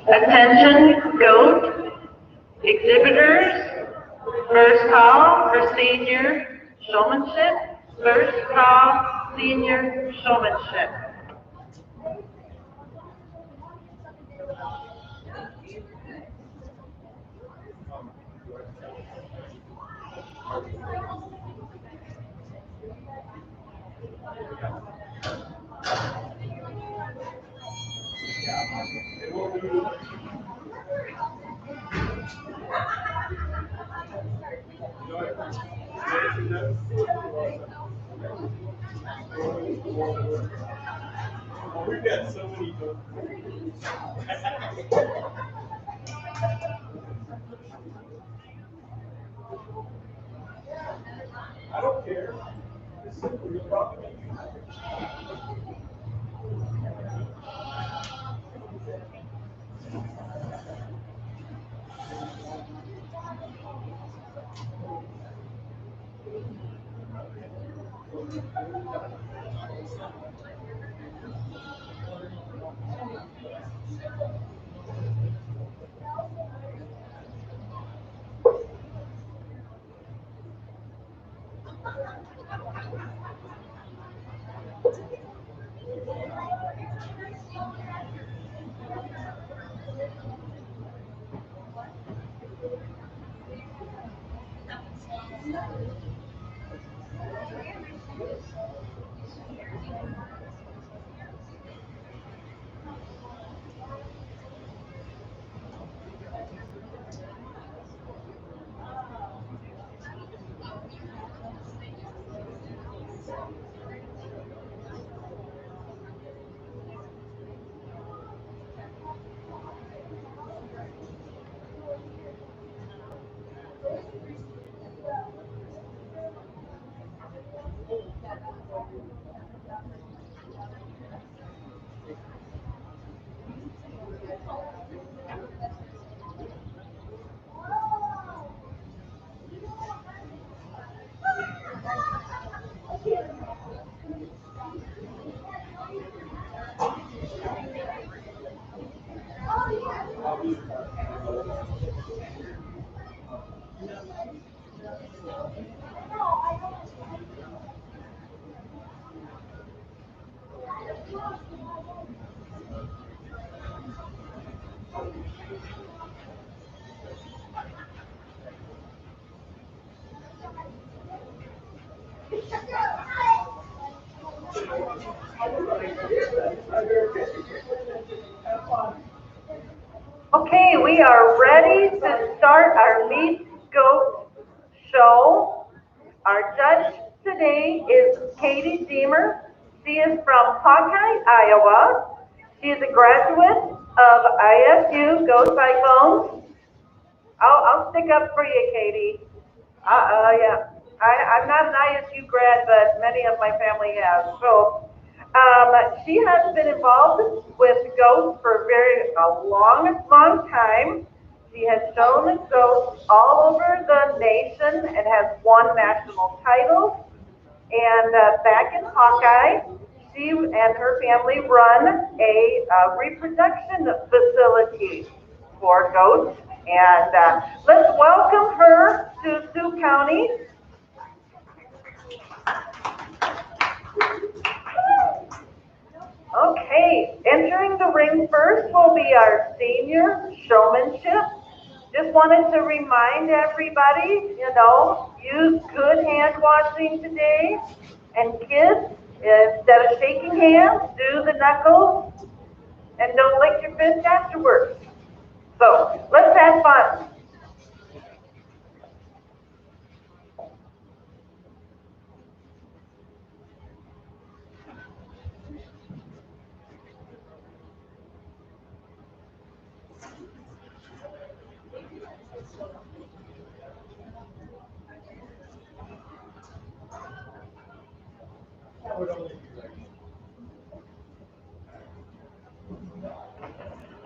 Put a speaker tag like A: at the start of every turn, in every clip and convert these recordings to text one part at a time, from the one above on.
A: Attention, goat exhibitors. First call for senior showmanship. First call, senior showmanship. Okay, we are ready to start our Meet Goat show. Our judge today is Katie Deemer. She is from Hawkeye, Iowa. She is a graduate of ISU Go Cyclones. I'll stick up for you, Katie. Yeah. I'm not an ISU grad, but many of my family have. So she has been involved with goats for a long time. She has shown goats all over the nation and has won national titles. And back in Hawkeye, she and her family run a reproduction facility for goats. And let's welcome her to Sioux County. Okay, entering the ring first will be our senior showmanship. Just wanted to remind everybody, use good hand washing today. And kids, instead of shaking hands, do the knuckles and don't lick your fist afterwards. So let's have fun.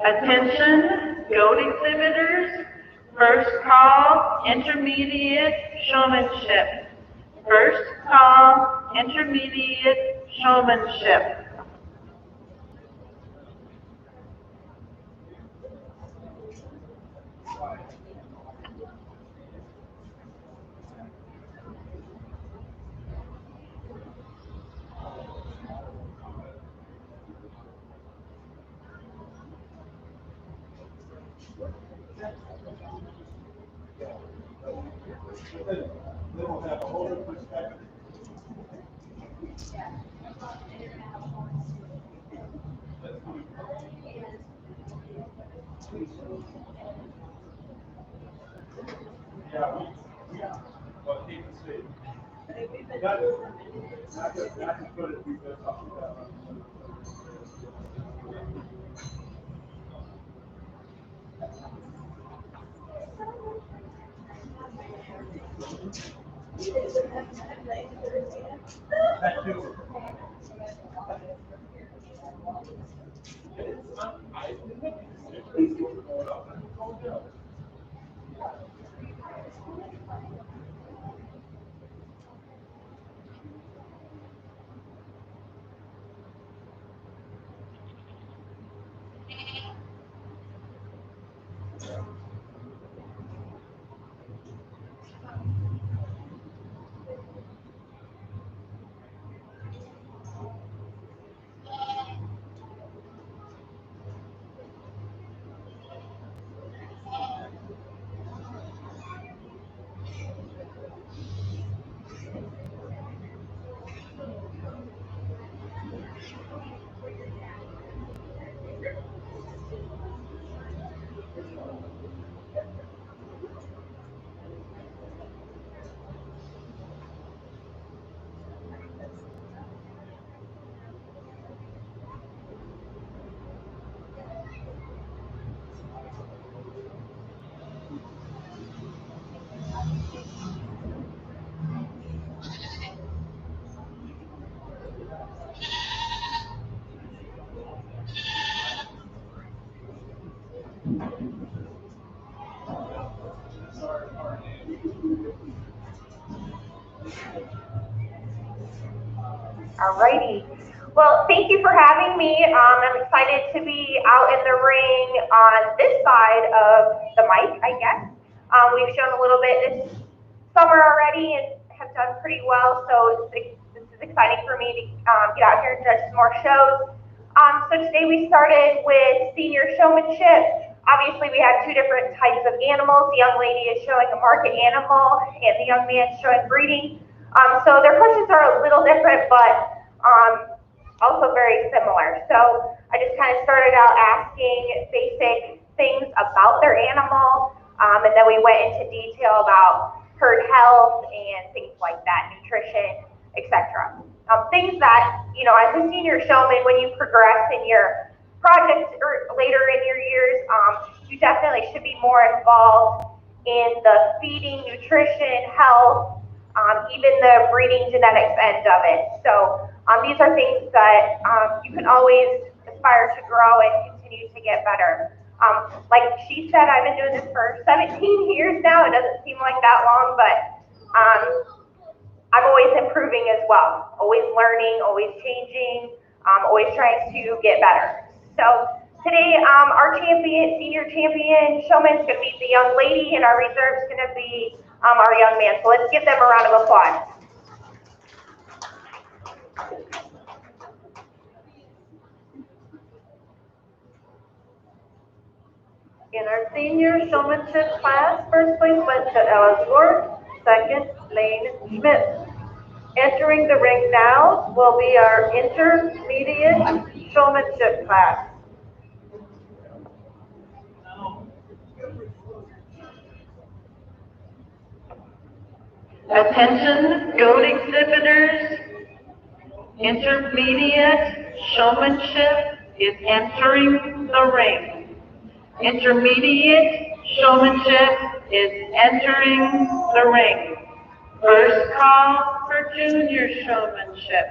A: Attention, goat exhibitors, first call, intermediate showmanship. First call, intermediate showmanship.
B: Alrighty. Well, thank you for having me. I'm excited to be out in the ring on this side of the mic, I guess. We've shown a little bit this summer already and have done pretty well, so this is exciting for me to get out here and judge some more shows. So today we started with senior showmanship. Obviously, we had two different types of animals. The young lady is showing a market animal, and the young man is showing breeding. So their questions are a little different, but also very similar. So I just kind of started out asking basic things about their animal, and then we went into detail about herd health and things like that, nutrition, etc. Things that, you know, as a senior showman, when you progress in your projects or later in your years, you definitely should be more involved in the feeding, nutrition, health, even the breeding genetics end of it. So these are things that you can always aspire to grow and continue to get better. Like she said, I've been doing this for 17 years now. It doesn't seem like that long, but I'm always improving as well. Always learning, always changing, always trying to get better. So today, our champion, senior champion showman is going to be the young lady, and our reserve is going to be our young man. So let's give them a round of applause.
A: In our senior showmanship class, first place went to Ellis Ward, second, Lane Schmidt. Entering the ring now will be our intermediate showmanship class. Attention, goat exhibitors, intermediate showmanship is entering the ring. Intermediate showmanship is entering the ring. First call for junior showmanship.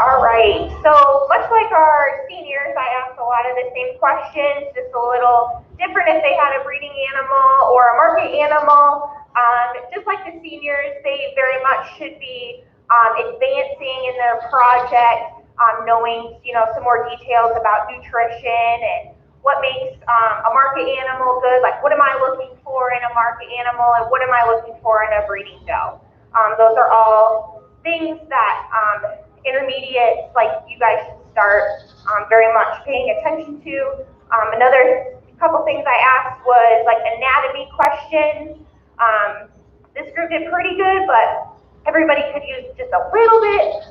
B: All right, so much like our seniors, I asked a lot of the same questions, just a little different if they had a breeding animal or a market animal. Just like the seniors, they very much should be advancing in their project, knowing some more details about nutrition and what makes a market animal good. Like, what am I looking for in a market animal, and what am I looking for in a breeding doe? Those are all things that intermediates like you guys should start very much paying attention to. Another couple things I asked was like anatomy questions. This group did pretty good, but everybody could use just a little bit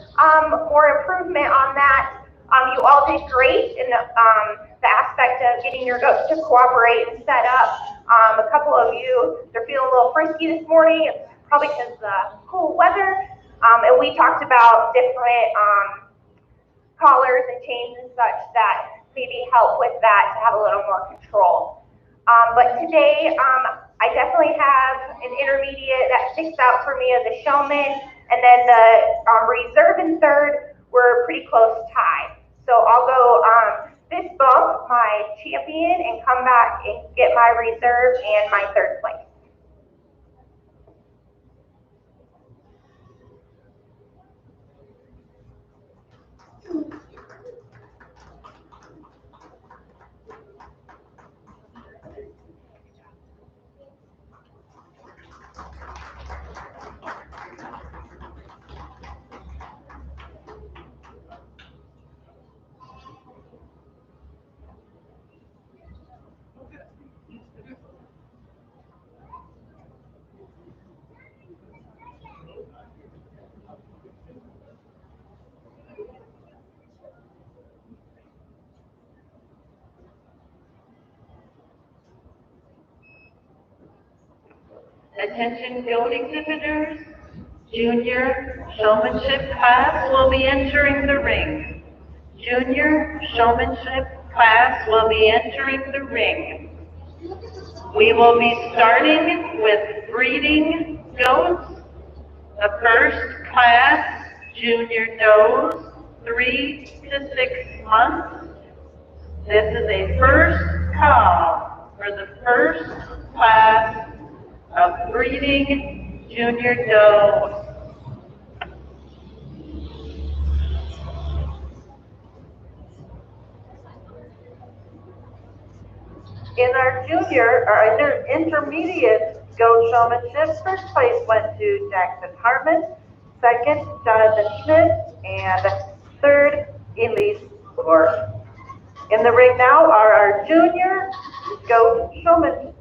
B: more improvement on that. You all did great in the aspect of getting your goats to cooperate and set up. A couple of you, they're feeling a little frisky this morning. It's probably because of the cool weather. And we talked about different collars and chains and such that maybe help with that to have a little more control. But today, I definitely have an intermediate that sticks out for me as a showman, and then the reserve and third were pretty close tie. So I'll go fist bump my champion and come back and get my reserve and my third place.
A: Attention goat exhibitors, junior showmanship class will be entering the ring. Junior showmanship class will be entering the ring. We will be starting with breeding goats. The first class, junior does, 3 to 6 months. This is a first call for the first class of breeding junior doe. In our junior or intermediate goat showmanship, first place went to Jackson Hartman, second Jonathan Schmidt, and third Elise Gore. In the ring now are our junior goat showmen.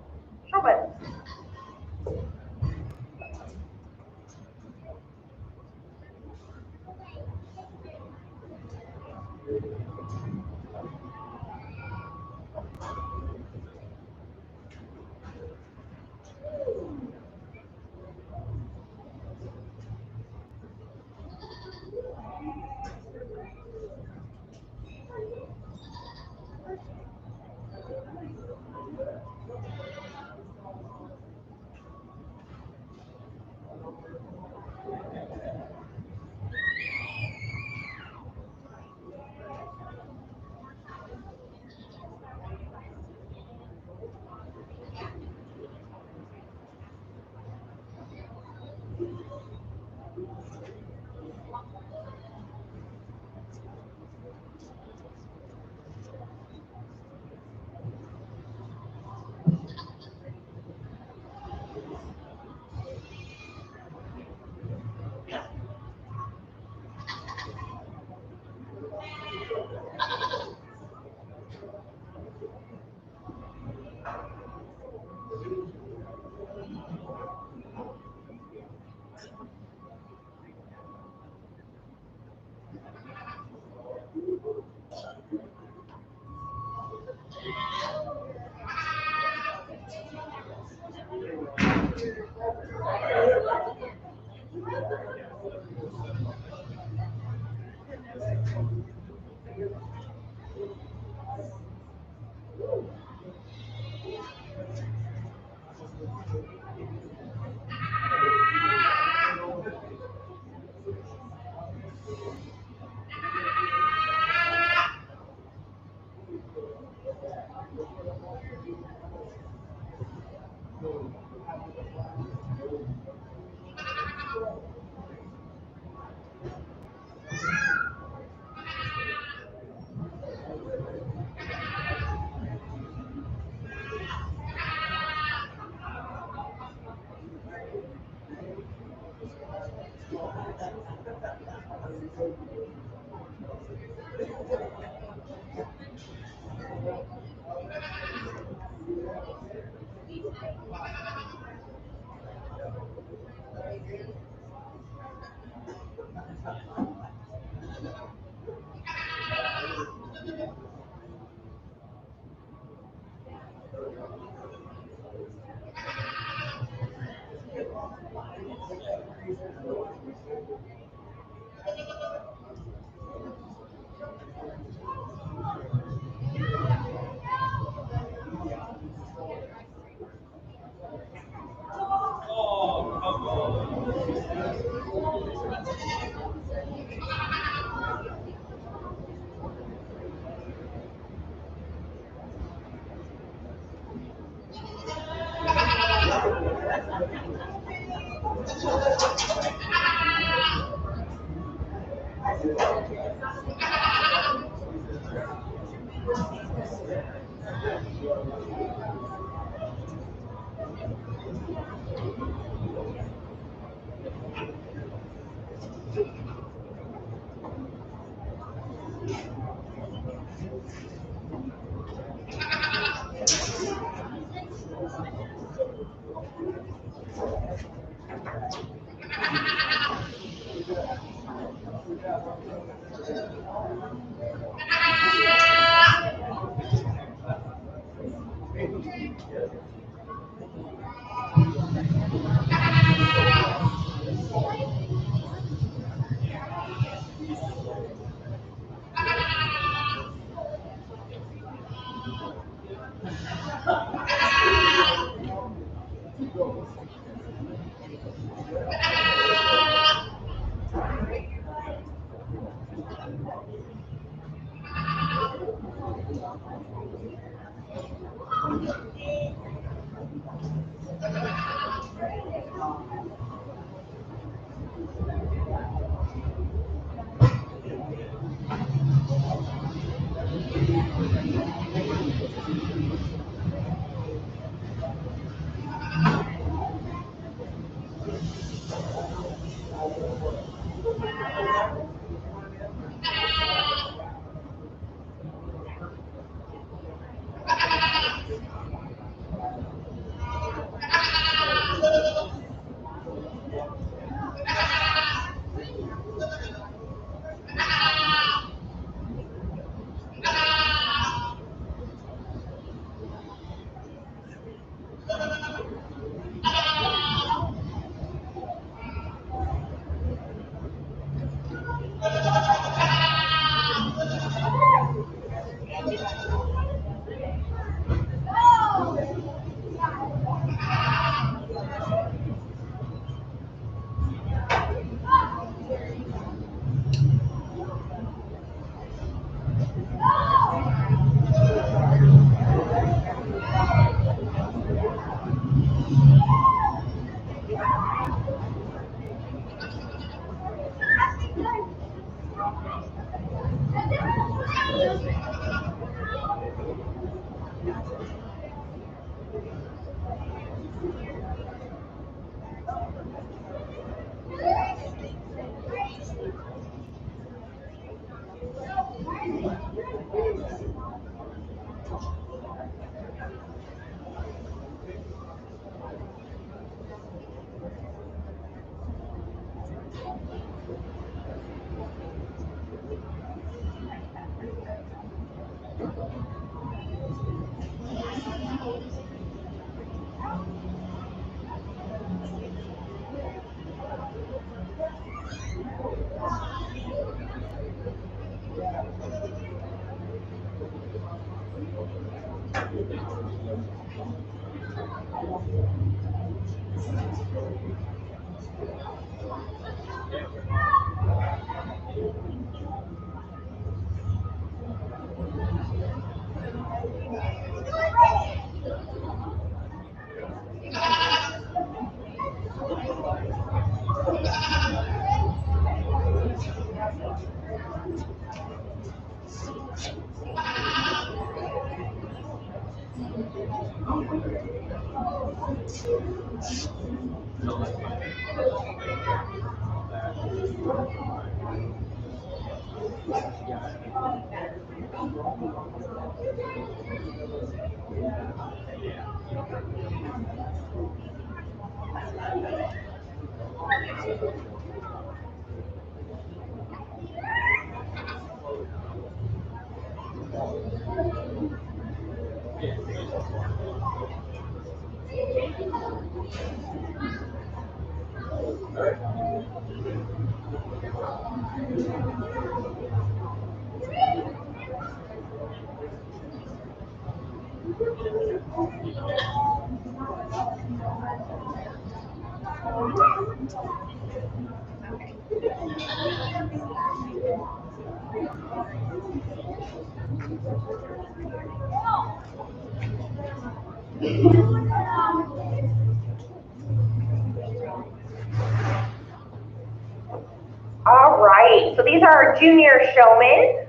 B: All right, so these are our junior showmen.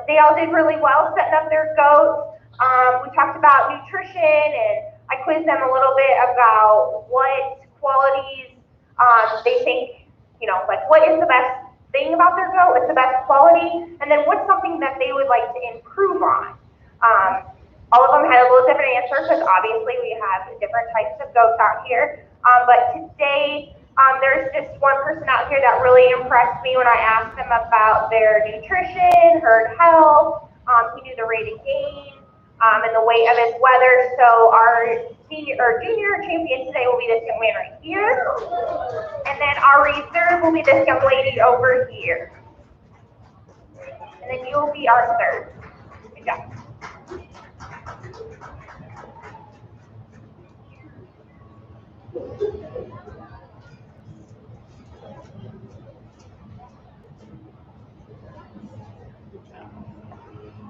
B: They all did really well setting up their goats. We talked about nutrition, and I quizzed them a little bit about what qualities they think, like what is the best thing about their goat, what's the best quality, and then what's something that they would like to improve on. All of them had a little different answer because obviously we have different types of goats out here. But today, there's just one person out here that really impressed me when I asked him about their nutrition, herd health. He knew the rate of gain and the weight of his wether. So our junior champion today will be this young man right here. And then our reserve will be this young lady over here. And then you'll be our third. Good job.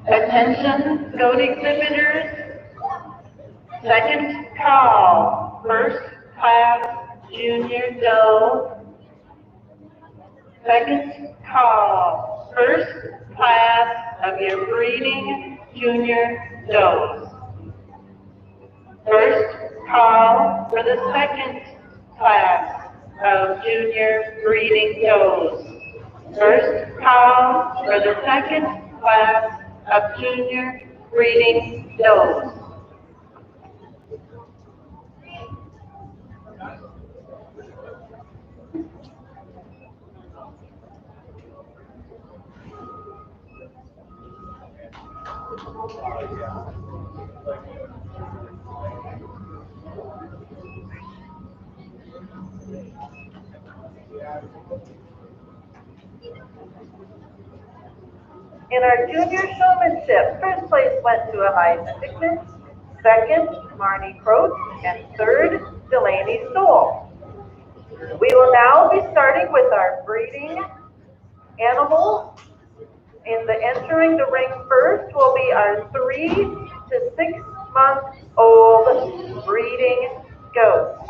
A: Attention, goat exhibitors. Second call, first class junior doe. Second call, first class of your breeding junior does. First call for the second class of junior breeding does. First call for the second class of junior breeding does. In our junior showmanship, first place went to Eliza Dickman, second, Marnie Croce, and third, Delaney Stoll. We will now be starting with our breeding animals. Entering the ring first will be our 3 to 6 month old breeding goats.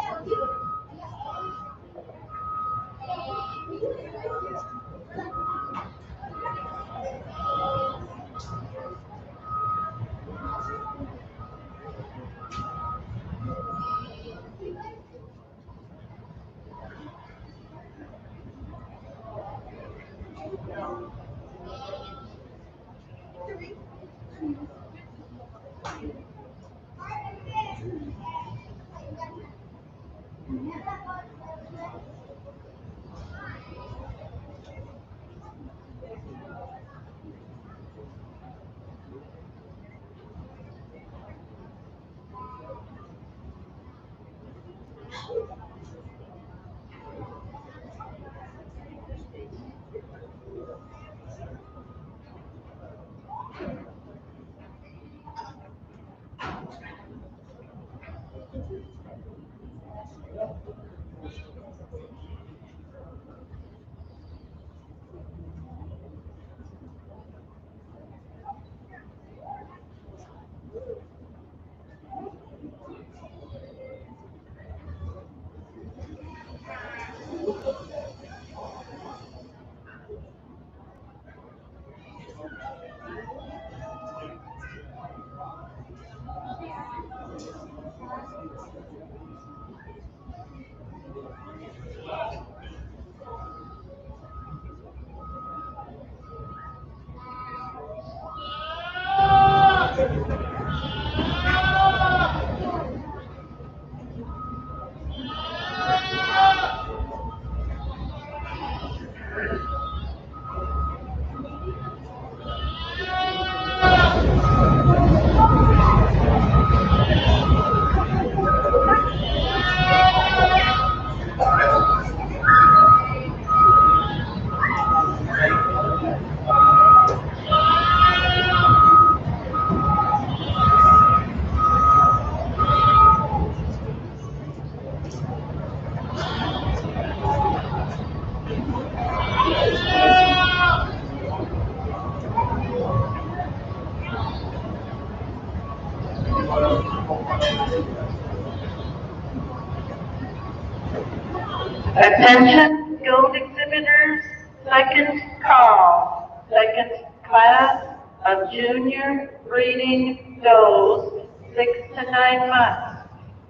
A: Attention, goat exhibitors, second call, second class of junior breeding does 6 to 9 months.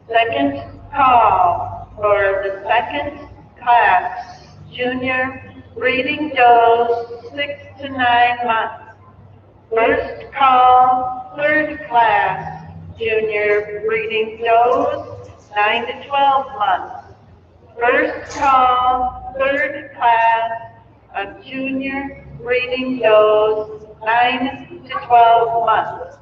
A: Second call for the second class junior breeding does 6 to 9 months. First call, third class junior breeding does 9 to 12 months. First call, third class of junior breeding does 9 to 12 months.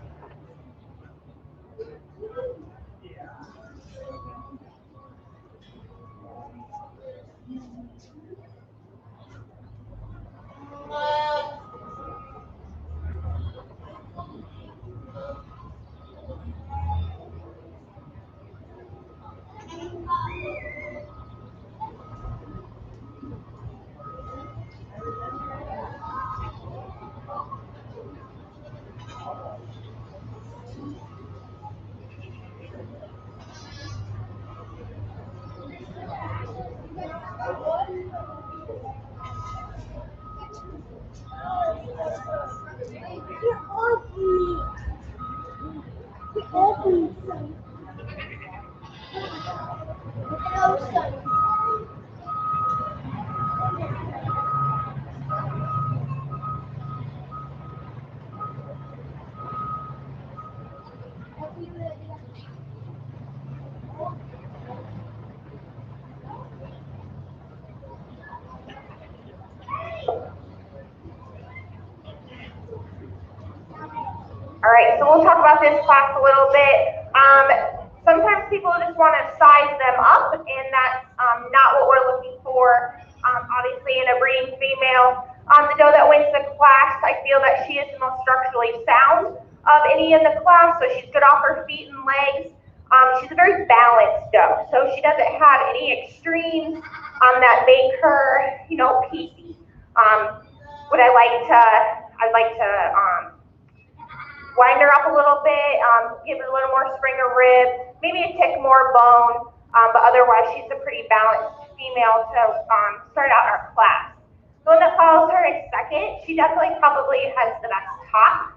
B: All right, so we'll talk about this class a little bit. Sometimes people just want to size them up, and that's not what we're looking for. Obviously, in a breeding female, the doe that wins the class, I feel that she is the most structurally sound of any in the class, so she's good off her feet and legs. She's a very balanced doe, so she doesn't have any extremes that make her, peaky. I'd like to wind her up a little bit, give her a little more spring of rib, maybe a tick more bone, but otherwise she's a pretty balanced female to start out our class. The one that follows her in second, she definitely probably has the best top.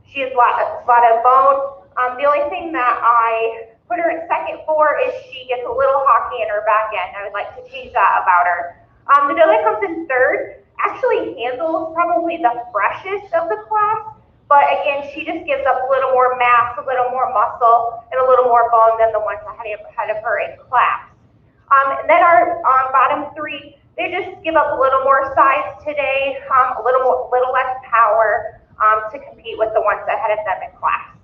B: She has a lot of bone. The only thing that I put her in second for is she gets a little hockey in her back end. I would like to change that about her. The doe that comes in third actually handles probably the freshest of the class, but again, she just gives up a little more mass, a little more muscle, and a little more bone than the ones ahead of her in class. And then our bottom three, they just give up a little more size today, a little less power to compete with the ones ahead of them in class.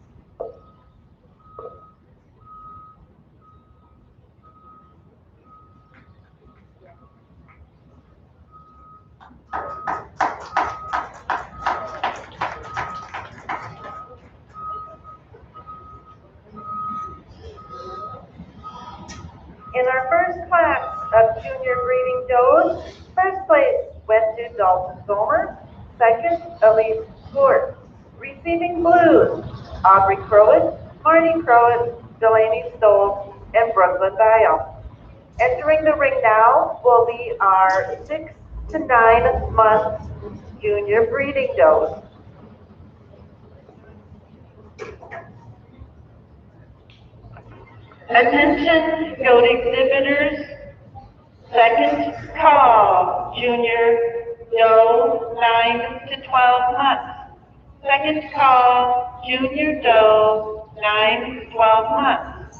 A: In our first class of junior breeding does, first place went to Dalton Gomer, second Elise Schwartz. Receiving blues, Aubrey Crowett, Marty Crowett, Delaney Stoll, and Brooklyn Dial. Entering the ring now will be our 6 to 9 month junior breeding does. Attention, goat exhibitors. Second call, junior doe 9 to 12 months. Second call, junior doe 9 to 12 months.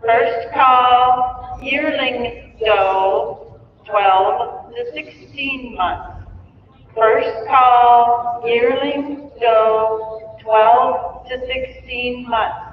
A: First call, yearling doe 12 to 16 months. First call, yearling doe 12 to 16 months.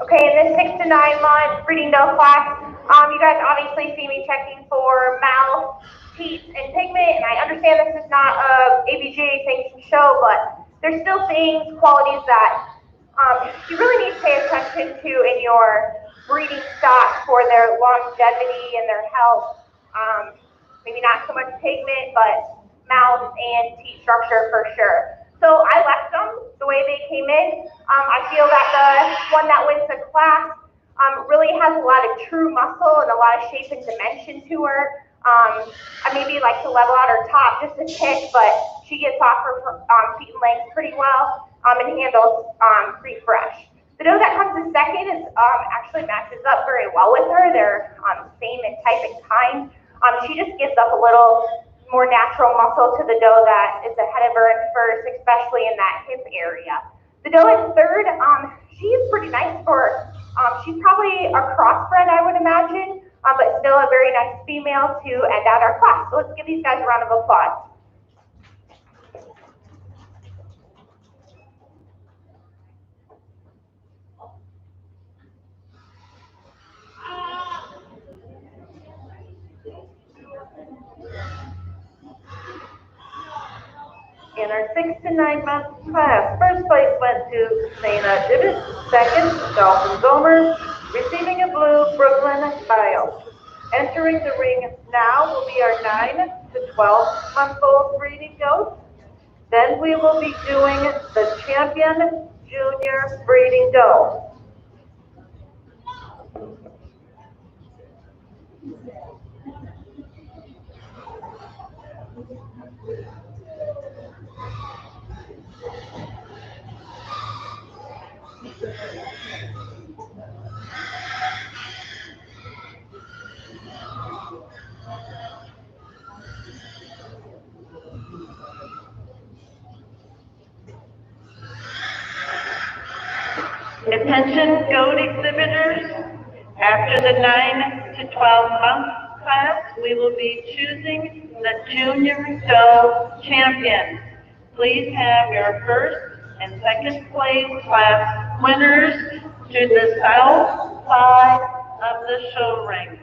B: Okay, in this 6 to 9 month breeding doe class, you guys obviously see me checking for mouth, teeth, and pigment, and I understand this is not a ABGA sanctioned show, but there's still things, qualities that you really need to pay attention to in your breeding stock for their longevity and their health. Maybe not so much pigment, but mouth and teeth structure for sure. So I left them the way they came in. I feel that the one that wins the class really has a lot of true muscle and a lot of shape and dimension to her. I maybe like to level out her top just a tick, but she gets off her feet and legs pretty well and handles pretty fresh. The doe that comes in second is actually matches up very well with her. They're same in type and kind. She just gives up a little more natural muscle to the doe that is ahead of her in first, especially in that hip area. The doe in third, she's pretty nice for, she's probably a crossbred, I would imagine, but still a very nice female to end out our class. So let's give these guys a round of applause.
A: In our 6 to 9 month class, first place went to Sana Divis, second, Dalton Gomer, receiving a blue, Brooklyn Biles. Entering the ring now will be our 9 to 12 month old breeding does. Then we will be doing the champion junior breeding doe. Attention goat exhibitors, after the 9 to 12 month class, we will be choosing the junior doe champion. Please have your first and second place class winners to the south side of the show ring.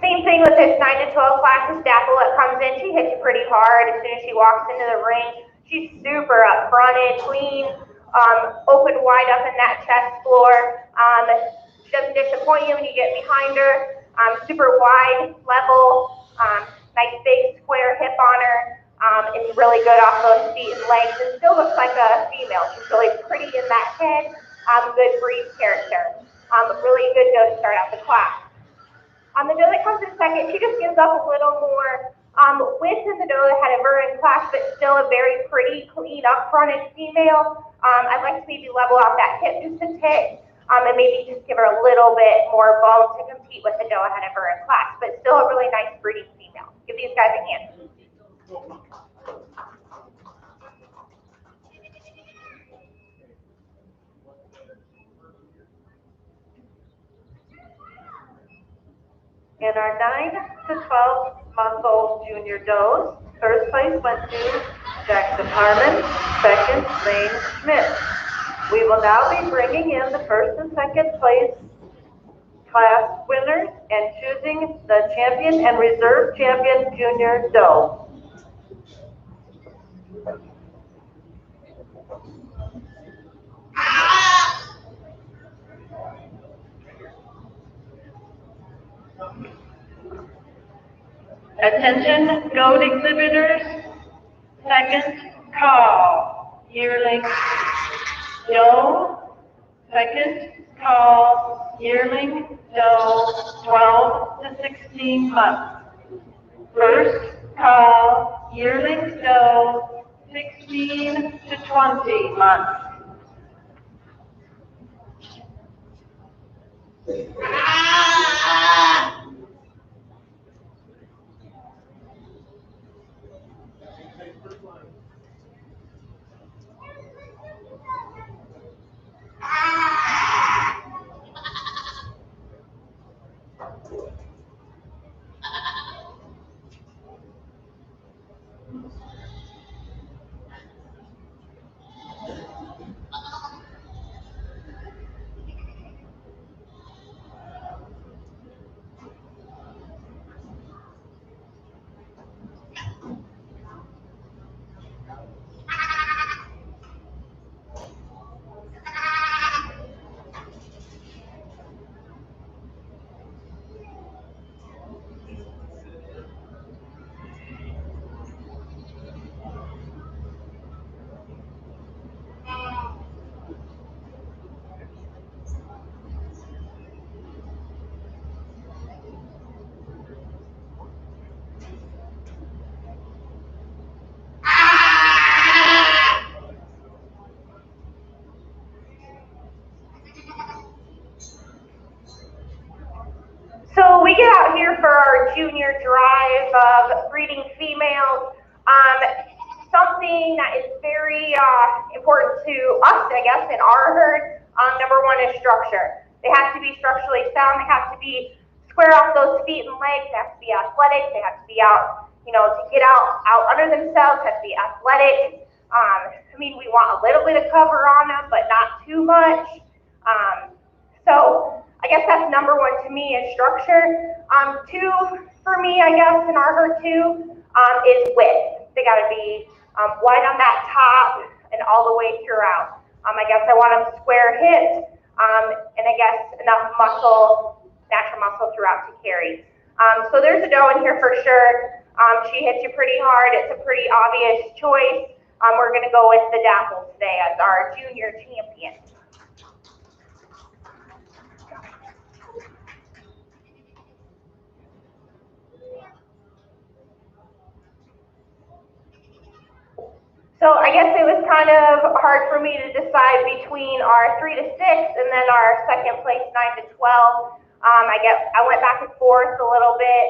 B: Same thing with this 9 to 12 class. This Dapple that comes in, she hits you pretty hard as soon as she walks into the ring. She's super up-fronted, clean, open wide up in that chest floor. She doesn't disappoint you when you get behind her. Super wide, level, nice big square hip on her, and really good off those feet and legs. And still looks like a female. She's really pretty in that head. Good breed character. Really good doe to start out the class. The doe that comes in second, she just gives up a little more width in the doe that had a Vernon class, but still a very pretty, clean, up-fronted female. I'd like to maybe level out that hip just a tick, and maybe just give her a little bit more bone to compete with the doe ahead of her in class, but still a really nice breeding female. Give these guys a hand.
A: In our 9 to 12 month old junior does, first place went to Jackson Harmon, second, Lane Schmidt. We will now be bringing in the first and second place class winners and choosing the champion and reserve champion junior doe. Attention, goat exhibitors. Second call, yearling doe. Second call, yearling doe, 12 to 16 months. First call, yearling doe, 16 to 20 months.
B: So we get out here for our junior drive of breeding females. Something that is very important to us, I guess, in our herd, number one is structure. They have to be structurally sound. They have to be square off those feet and legs. They have to be athletic. They have to be out, to get out under themselves, have to be athletic. We want a little bit of cover on them, but not too much. So I guess that's number one to me is structure. Two, for me, I guess, in our herd too, is width. They gotta be wide on that top and all the way throughout. I guess I want them square hips, and I guess enough muscle, natural muscle throughout to carry. So there's a doe in here for sure. She hits you pretty hard. It's a pretty obvious choice. We're gonna go with the Dapple today as our junior champion. So I guess it was kind of hard for me to decide between our 3 to 6 and then our second place 9 to 12. I went back and forth a little bit.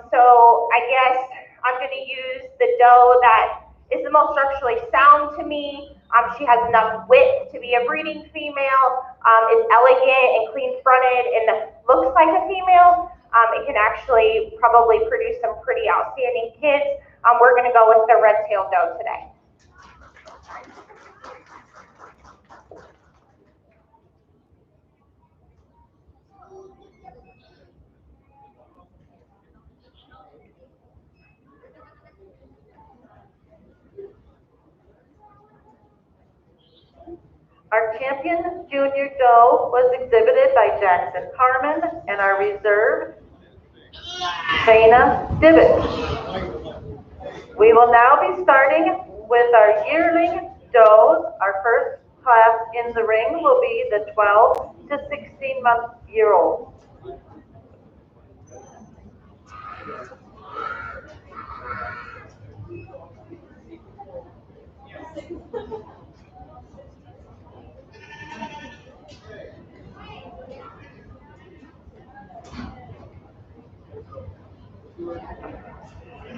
B: So I guess I'm going to use the doe that is the most structurally sound to me. She has enough width to be a breeding female, is elegant and clean fronted and looks like a female. It can actually probably produce some pretty outstanding kids. We're going to go with the red-tailed doe today.
A: Our champion junior doe was exhibited by Jackson Harmon and our reserve, Shayna Dibbett. We will now be starting with our yearling does. Our first class in the ring will be the 12 to 16-month-year-olds.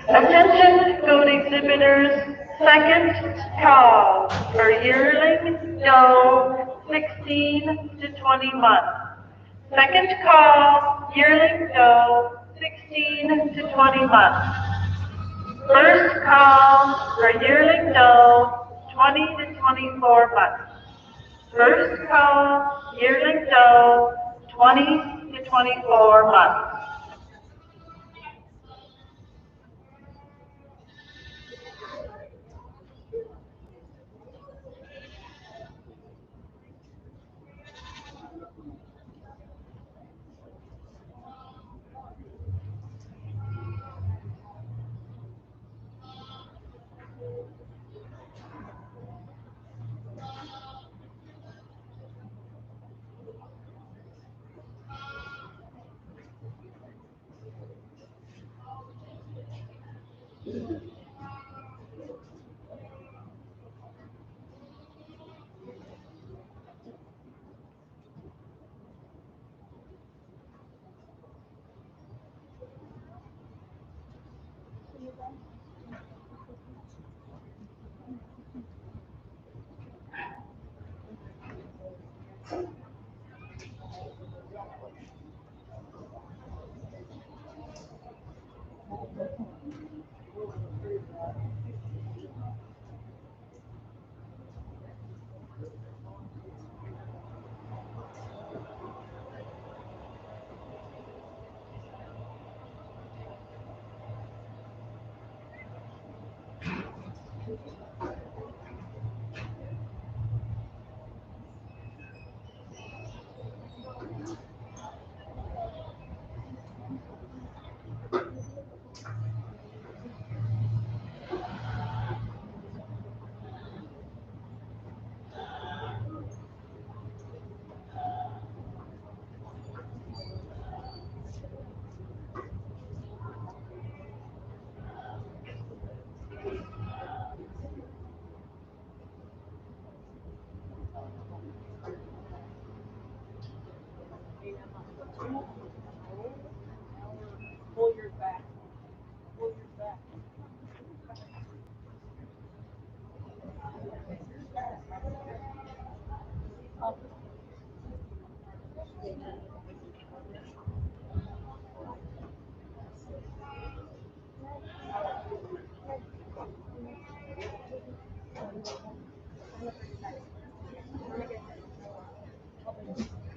A: Attention, goat exhibitors, second call for yearling doe, 16 to 20 months. Second call, yearling doe, 16 to 20 months. First call for yearling doe, 20 to 24 months. First call, yearling doe, 20 to 24 months.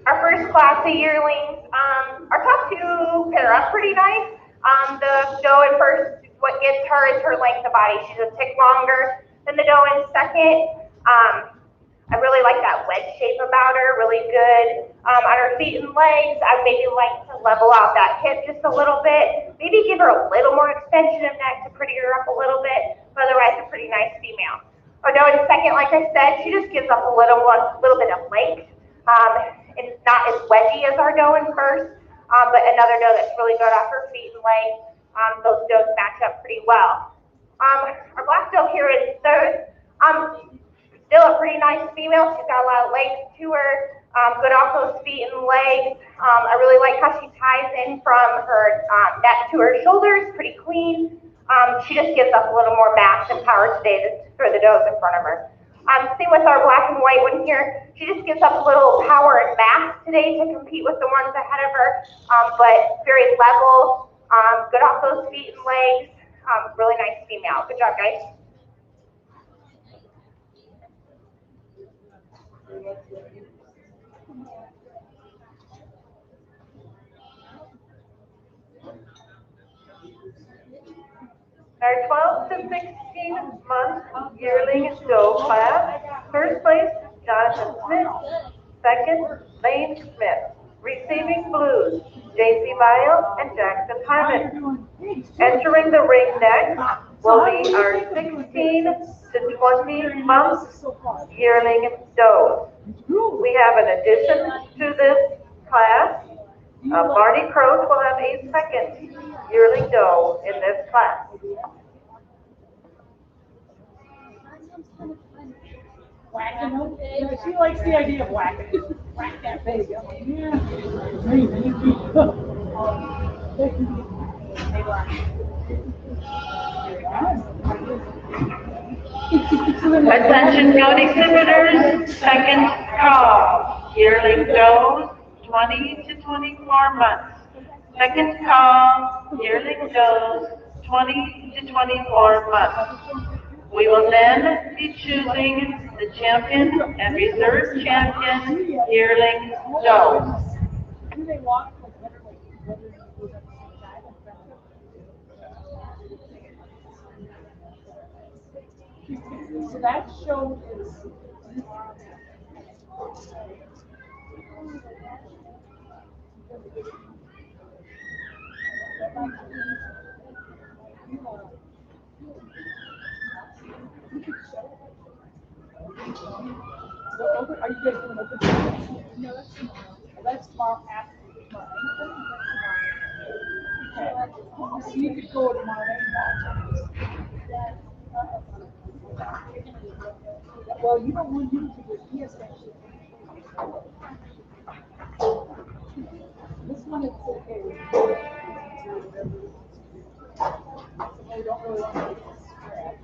B: Our first class of yearlings, our top two pair up pretty nice. The doe in first, what gets her is her length of body. She's a tick longer than the doe in second. I really like that wedge shape about her, really good. On her feet and legs, I maybe like to level out that hip just a little bit. Maybe give her a little more extension of neck to pretty her up a little bit, but otherwise a pretty nice female. Our doe in second, like I said, she just gives up a little bit of length. It's not as wedgy as our doe in first, but another doe that's really good off her feet and legs. Those does match up pretty well. Our black doe here is third. Still a pretty nice female. She's got a lot of legs to her. Good off those feet and legs. I really like how she ties in from her neck to her shoulders, pretty clean. She just gives up a little more mass and power today for the does in front of her. Same with our black and white one here. She just gives up a little power and mass today to compete with the ones ahead of her, but very level, good off those feet and legs. Really nice female. Good job, guys.
A: Our 12 to 16-month yearling doe class. First place, Jonathan Smith. Second, Lane Smith. Receiving blues, JC Vile and Jackson Hyman. Entering the ring next will be our 16 to 20 month yearling doe. We have an addition to this class. Barney Croce will have a second yearling doe in this class.
C: Whacking. Yeah, she likes the idea of whacking. Whack that baby. Yeah.
A: Attention goat exhibitors, second call. Yearling does, 20 to 24 months. Second call, yearling does, 20 to 24 months. We will then be choosing the champion and reserve champion yearling doe.
C: Do they walk like so that show is are you guys doing open? No, that's tomorrow. That's tomorrow after tomorrow. Okay. So you could go tomorrow night and watch it. Well, you don't want him to do PS. This one is okay. I don't really want to scratch.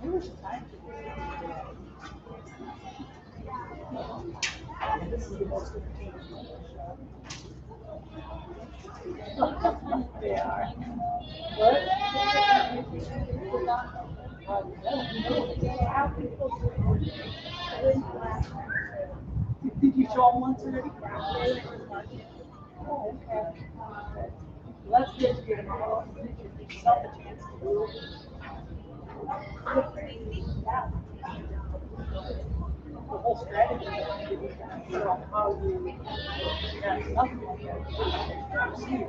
C: There was time to do this. Is the most entertaining show. They are. What? Did you show them once already? Oh, okay. Well, that's good to get them all. Give yourself a chance to do it. The whole strategy is to give you how you, yeah, nothing like that. See,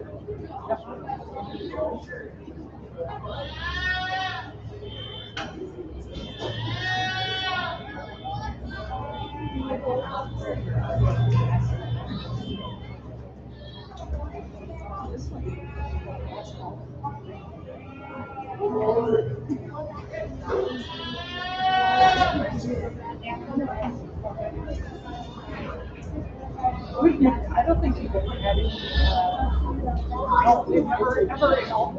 C: I don't think you've ever had any, no, they've never helped.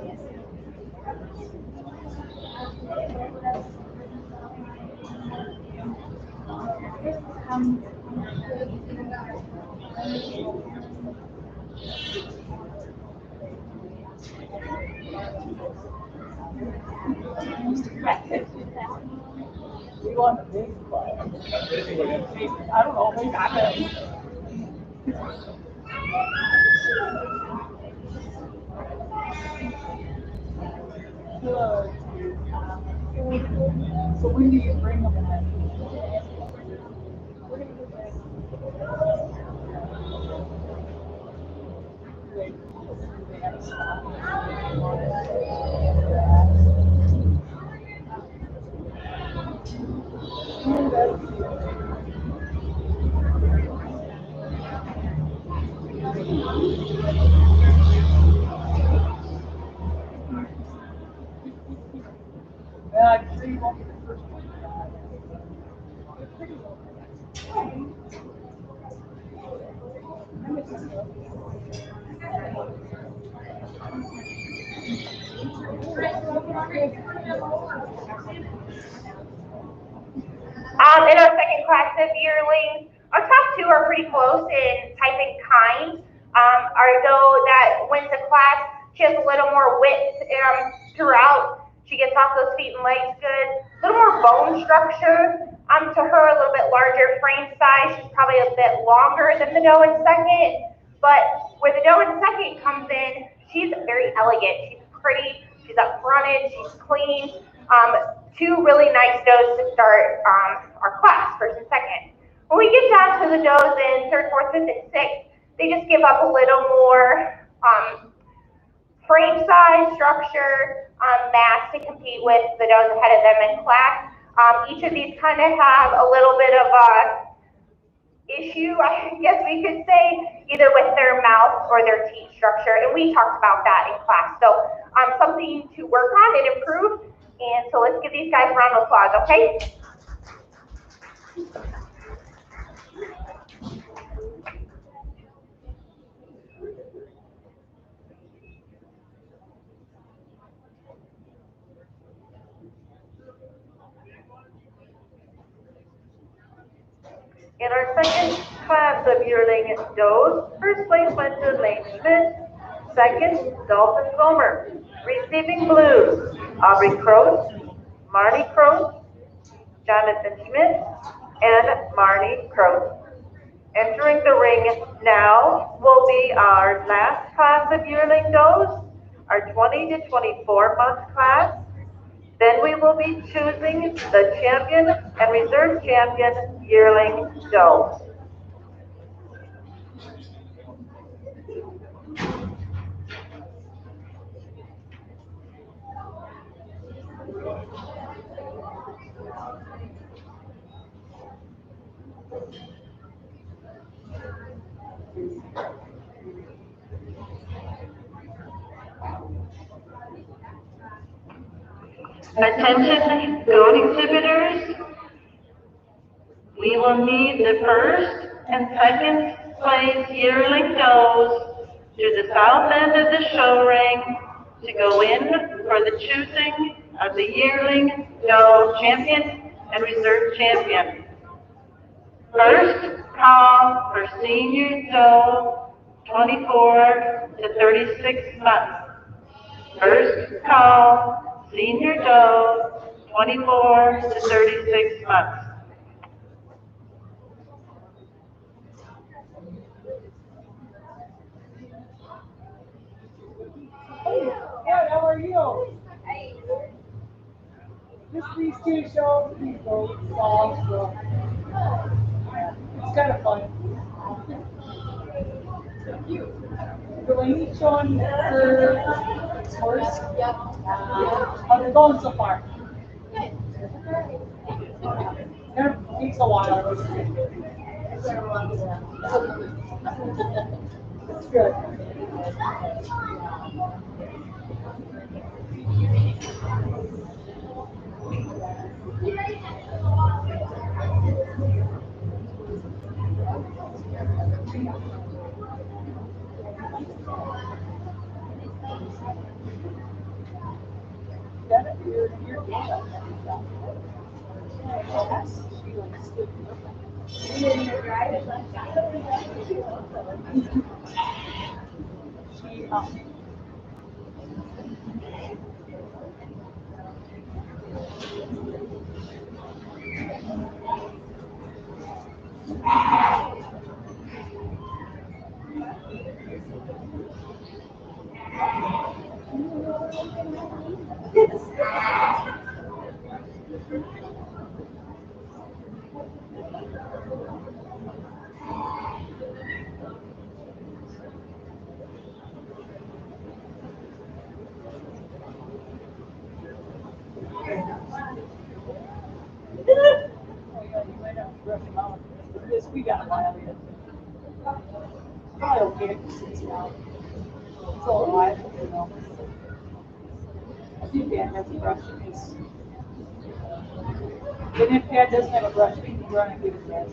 C: We want a big class. I don't know, maybe I bet. So when do you bring them in? They have a stop. I'm sure you won't be the first one.
B: In our second class of yearlings, our top two are pretty close in type and kind. Our doe that wins the class, she has a little more width throughout. She gets off those feet and legs good. A little more bone structure. To her, a little bit larger frame size. She's probably a bit longer than the doe in second. But where the doe in second comes in, she's very elegant. She's pretty. She's up fronted. She's clean. Two really nice does to start our class, first and second. When we get down to the does in third, fourth, fifth, and sixth, they just give up a little more frame size, structure, mass to compete with the does ahead of them in class. Each of these kind of have a little bit of a issue, I guess we could say, either with their mouth or their teeth structure, and we talked about that in class. So something to work on and improve. And so let's give these guys a round of applause, okay?
A: In our second class of yearling does, first place went to Lane Schmidt, second, Dalton Comer. Receiving blues, Aubrey Croce, Marnie Croce, Jonathan Schmidt, and Marnie Croce. Entering the ring now will be our last class of yearling does, our 20 to 24 month class. Then we will be choosing the champion and reserve champion yearling doe. Attention goat exhibitors, we will need the first and second place yearling does to the south end of the show ring to go in for the choosing of the yearling doe champion and reserve champion. First call for senior doe 24 to 36 months. First call, senior doe, 24 to 36 months.
C: Hey, Ed, how are you? Just these two shows, these goats, dogs, so yeah, it's kind of fun. Delaney showing her horse. How's it going so far? It takes a while. It's good. That you're she, This we got a while yet. Probably okay for 6 months. It's all right, you know. I think Dad has a brush in his. Even if Dad doesn't have a brush, he can run and give it Dad.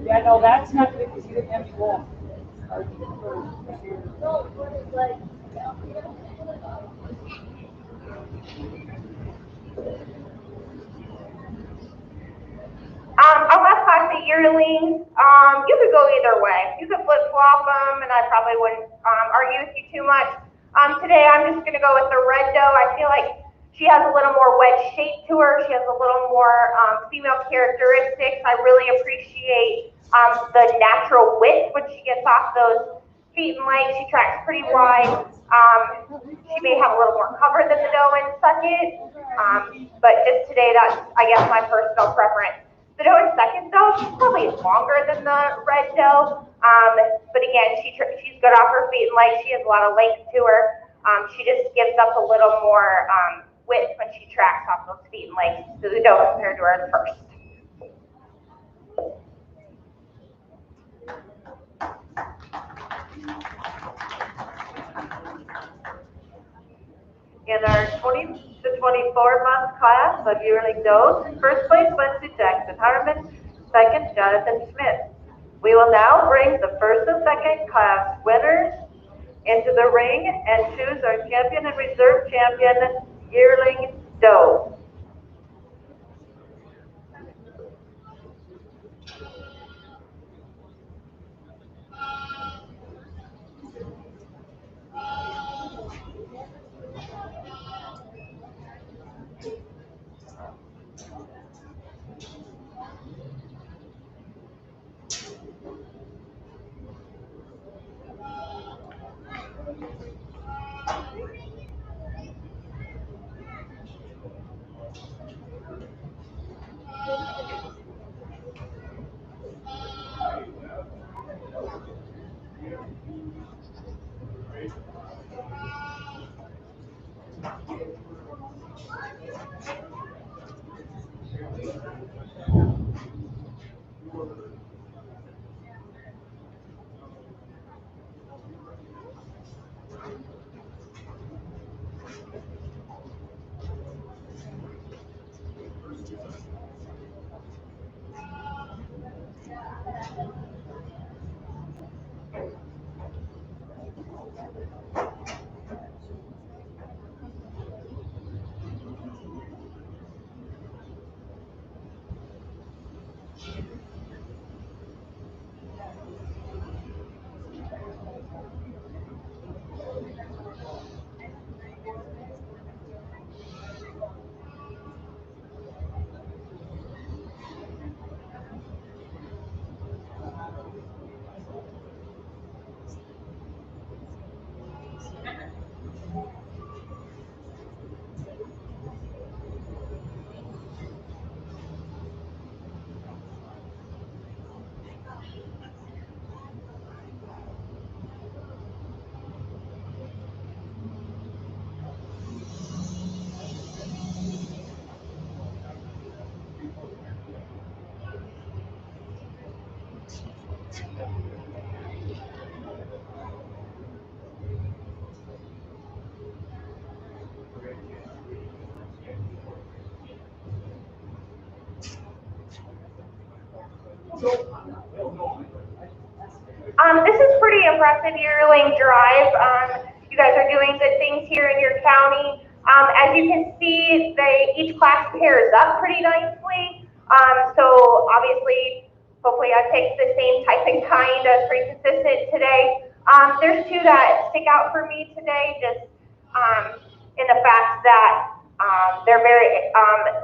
C: Yeah, no, that's not good because he didn't have any wool.
B: Our last class at yearling, you could go either way. You could flip flop them, and I probably wouldn't argue with you too much. Today I'm just gonna go with the red doe. I feel like she has a little more wedge shape to her. She has a little more female characteristics. I really appreciate the natural width when she gets off those feet and legs. She tracks pretty wide. She may have a little more cover than the doe in second, but just today that's, I guess, my personal preference. The doe in second, though, she's probably longer than the red doe, but again, she's good off her feet and legs. She has a lot of length to her. She just gives up a little more width when she tracks off those feet and legs to the doe compared to her first.
A: In our 20 to 24 month class of yearling does, first place went to Jackson Harmon, second Jonathan Smith. We will now bring the first and second class winners into the ring and choose our champion and reserve champion yearling doe.
B: This is pretty impressive yearling drive. You guys are doing good things here in your county. As you can see, each class pairs up pretty nicely. So obviously, hopefully I picked the same type and kind, pretty consistent today. There's two that stick out for me today, just in the fact that they're very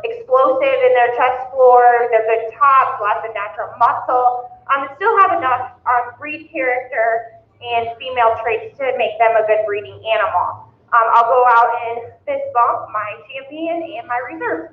B: explosive in their chest floor, they're good tops, lots of natural muscle, and still have enough breed character and female traits to make them a good breeding animal. I'll go out and fist bump my champion and my reserve.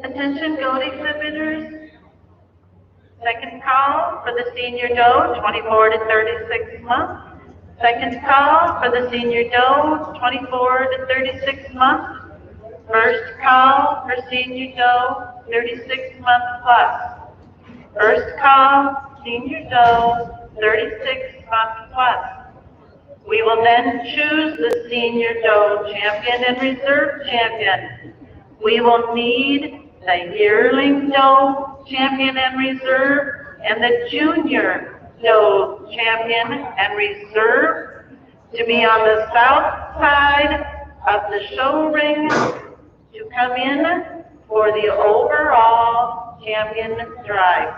A: Attention goat exhibitors. Second call for the senior doe, 24 to 36 months. Second call for the senior doe, 24 to 36 months. First call for senior doe, 36 months plus. First call, senior doe, 36 months plus. We will then choose the senior doe champion and reserve champion. We will need the yearling doe champion and reserve and the junior doe champion and reserve to be on the south side of the show ring to come in for the overall champion drive.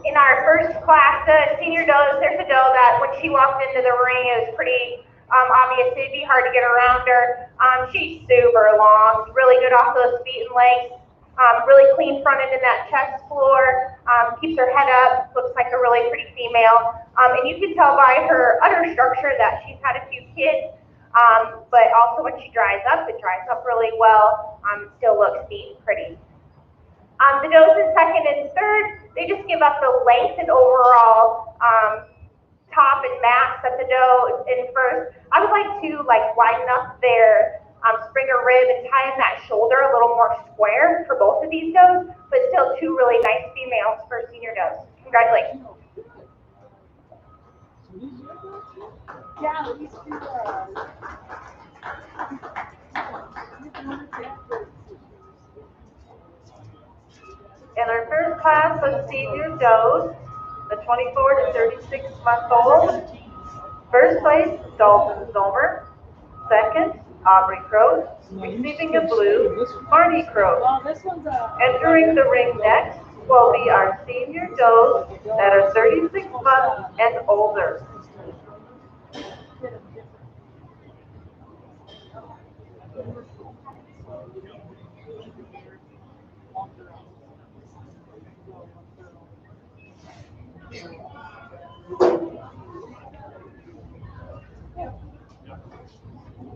B: In our first class, the senior does, there's a doe that when she walked into the ring, it was pretty obvious it'd be hard to get around her. She's super long, really good off those feet and legs, really clean fronted in that chest floor, keeps her head up, looks like a really pretty female. And you can tell by her udder structure that she's had a few kids, but also when she dries up, it dries up really well, still looks neat and pretty. The does in second and third, they just give up the length and overall top and mass that the doe is in first. I would like to widen up their springer rib and tie in that shoulder a little more square for both of these does, but still two really nice females for senior does. Congratulations.
C: Yeah, we used to, you can understand this.
A: And our first class was senior Joes, the 24 to 36 month old. First place, Dalton Zomer. Second, Aubrey Croce. Receiving a blue, Marty Croce.
C: Well, this one's
A: Entering the ring next will be our senior Joes that are 36 months and older.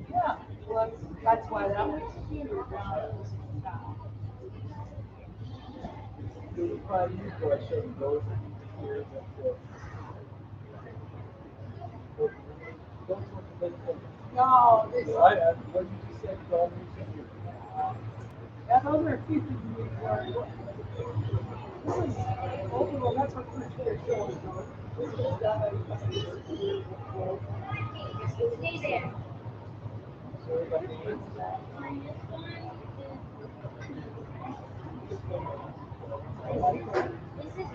C: Yeah, well, that's why that was here down. No, this, yeah, those are pieces you need for. This is, well, that's what first year shows. This is
B: Stay there. This is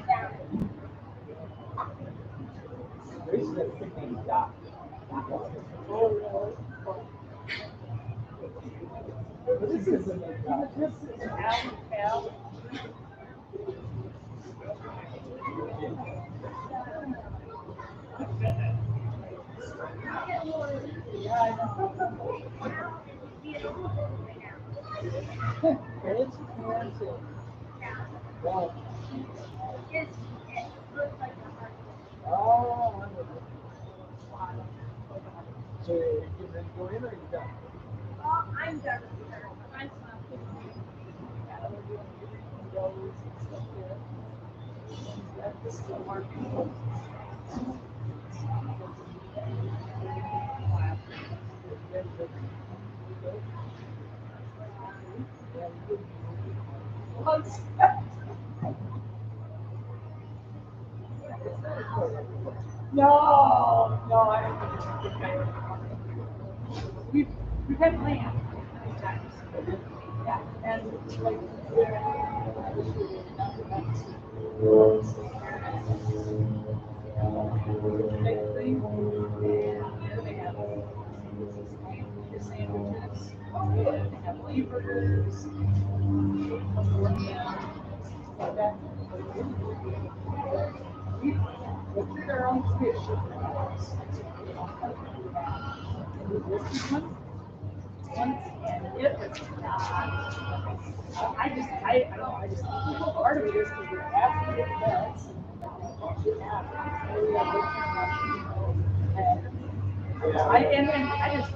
B: down.
C: this is Alan Cal. Yeah, I know. It's expensive. Well, oh, so you can go in or you done?
B: I'm done with her. I'm
C: Yeah, we're doing different rows and stuff there. That's the market. No, no, I don't think we've had land many times. Yeah, and like big thing. And they have the sandwiches. They have laborers. Like that. We did our own fish. And we listed one once, and it was not. I don't know, I just, part of it is because we're asking the vets.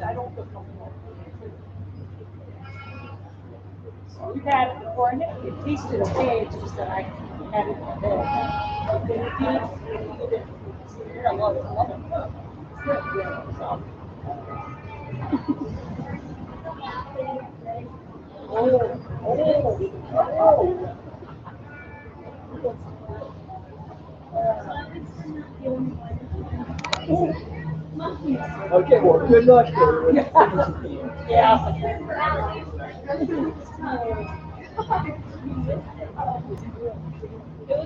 C: I don't feel comfortable. We've had it before, and it tasted okay, it's just that I had it in my head. But I love it, I love it. It's good, yeah, so. Oh. Okay, well, good luck there. Yeah.
B: It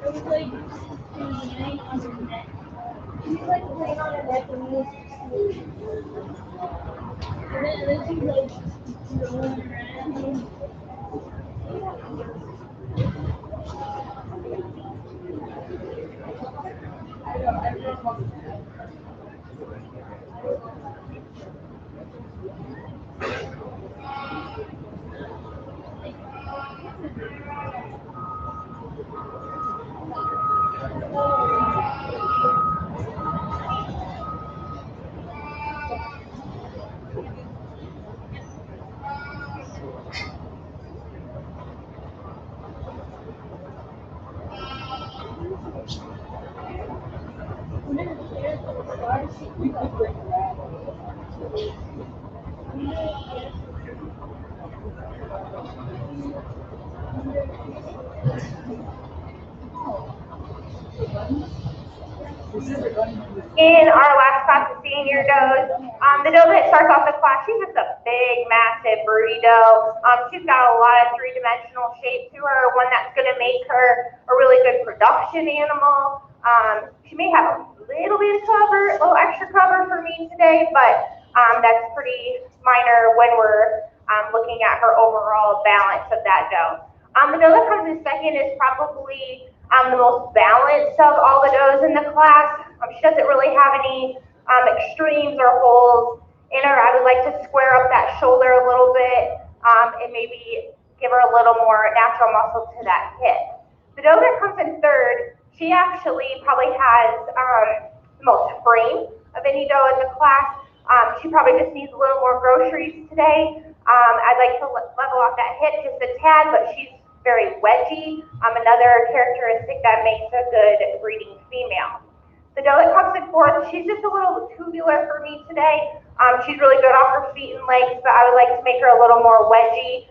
B: was like, it was laying on her neck. She was like laying on her neck and was and then she was like rolling around. In our last class of senior does, the doe that starts off the class, she's just a big, massive broody doe. She's got a lot of three-dimensional shape to her, one that's going to make her a really good production animal. She may have a little bit of cover, a little extra cover for me today, but that's pretty minor when we're looking at her overall balance of that doe. The doe that comes in second is probably the most balanced of all the does in the class. She doesn't really have any extremes or holes in her. I would like to square up that shoulder a little bit and maybe give her a little more natural muscle to that hip. The doe that comes in third, she actually probably has the most frame of any doe in the class. She probably just needs a little more groceries today. I'd like to level off that hip just a tad, but she's very wedgy, another characteristic that makes a good breeding female. The doe that comes in fourth, she's just a little tubular for me today. She's really good off her feet and legs, but I would like to make her a little more wedgy,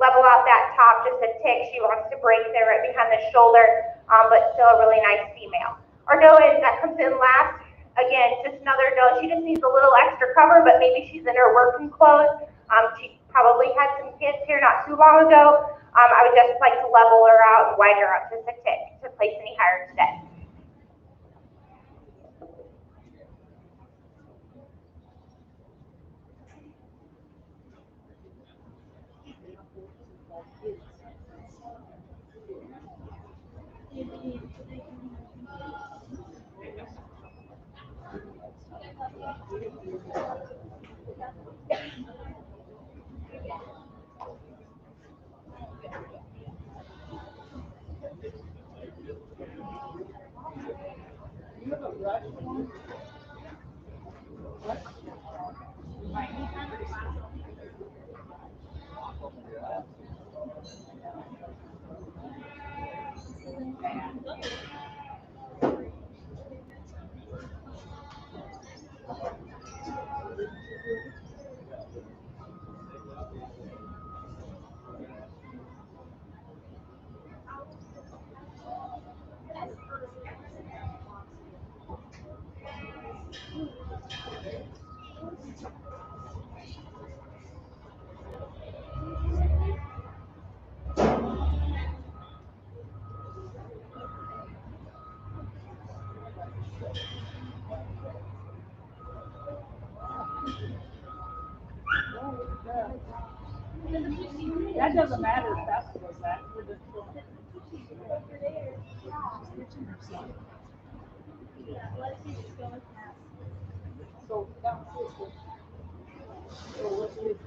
B: level out that top just a tick. She wants to break there right behind the shoulder, but still a really nice female. Our doe that comes in last, again, just another doe. She just needs a little extra cover, but maybe she's in her working clothes. She probably had some kids here not too long ago. I would just like to level her out and widen her up just a tick to place any higher today.
C: That doesn't matter if that's what that. We're just so let's do.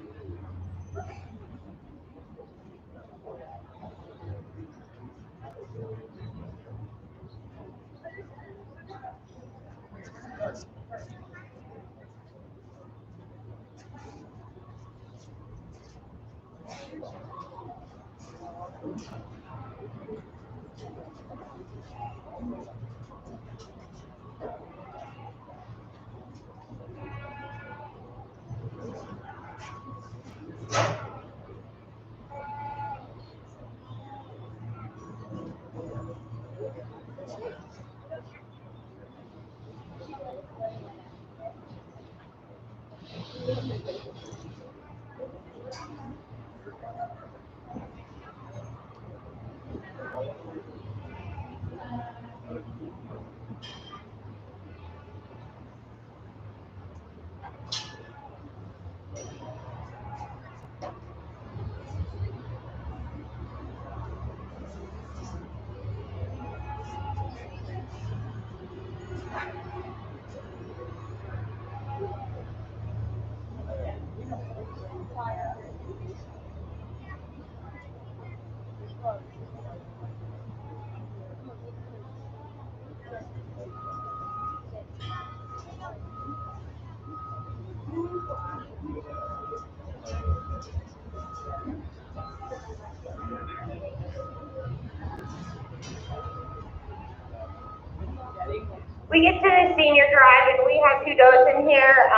B: We get to the senior drive and we have two does in here,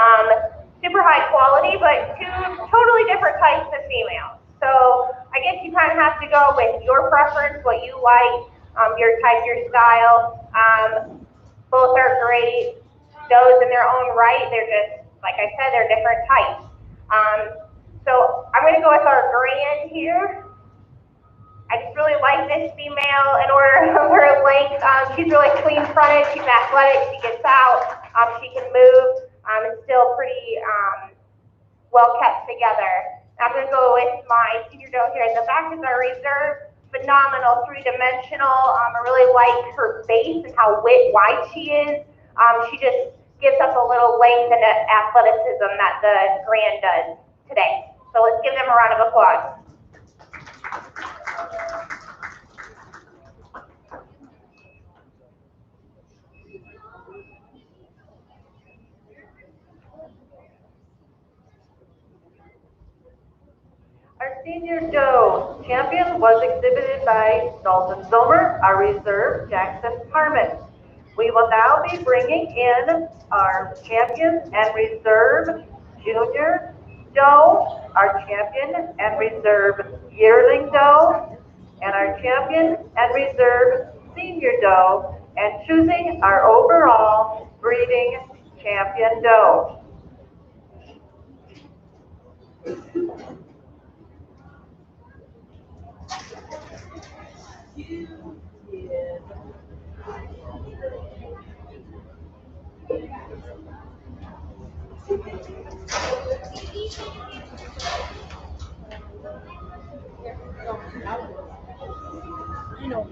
B: super high quality, but two totally different types of females. So I guess you kind of have to go with your preference, what you like. your type, your style. Both are great. Those in their own right, they're just, like I said, they're different types. So I'm going to go with our grand here. I just really like this female in order of her length. She's really clean fronted, she's athletic, she gets out, she can move, and still pretty well kept together. I'm going to go with my senior doe here in the back is our reserve. Phenomenal, three-dimensional. I really like her base and how wide she is. She just gives us a little length and athleticism that the grand does today. So let's give them a round of applause.
A: Our senior doe champion was exhibited by Dalton Zomer, our reserve Jackson Harmon. We will now be bringing in our champion and reserve junior doe, our champion and reserve yearling doe, and our champion and reserve senior doe, and choosing our overall breeding champion doe.
C: You know.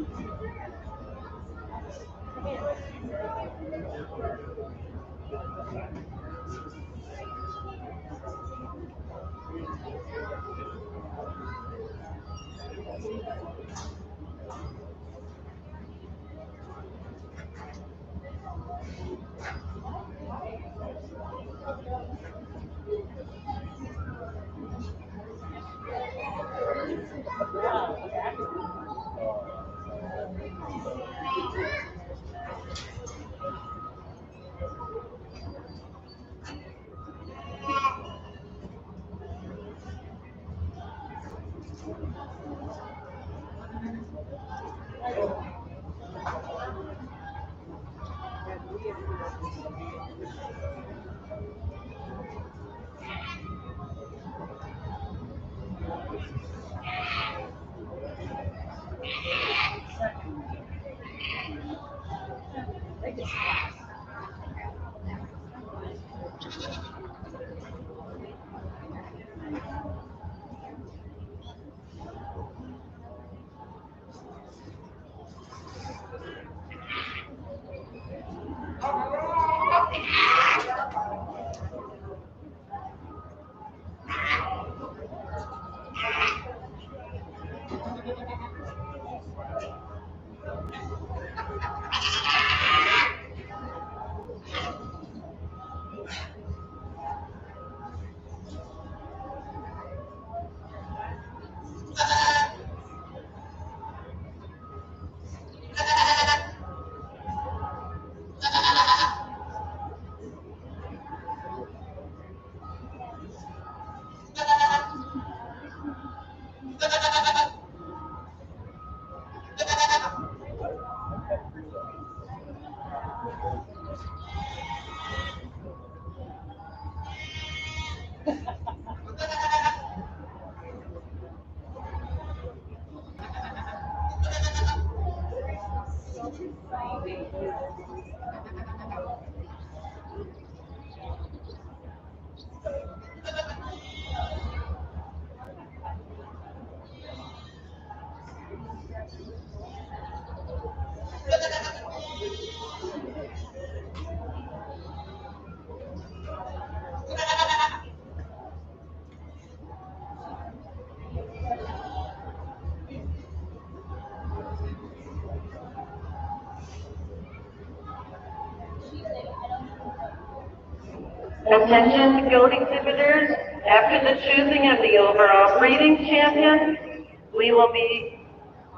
A: Attention goat exhibitors, after the choosing of the overall breeding champion, we will be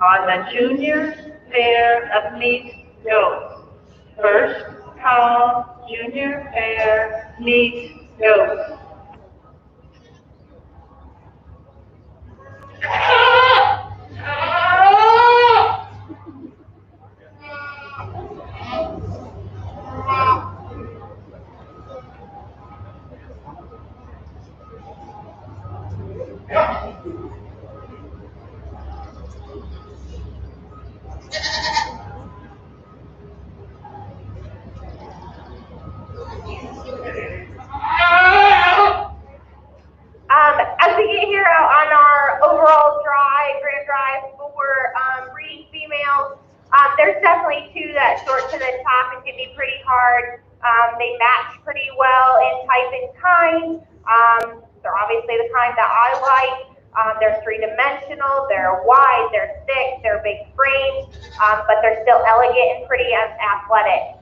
A: on the junior pair of meet goats. First call, junior pair meet goats.
B: can be pretty hard. They match pretty well in type and kind. They're obviously the kind that I like. They're three-dimensional, they're wide, they're thick, they're big frames, but they're still elegant and pretty and athletic.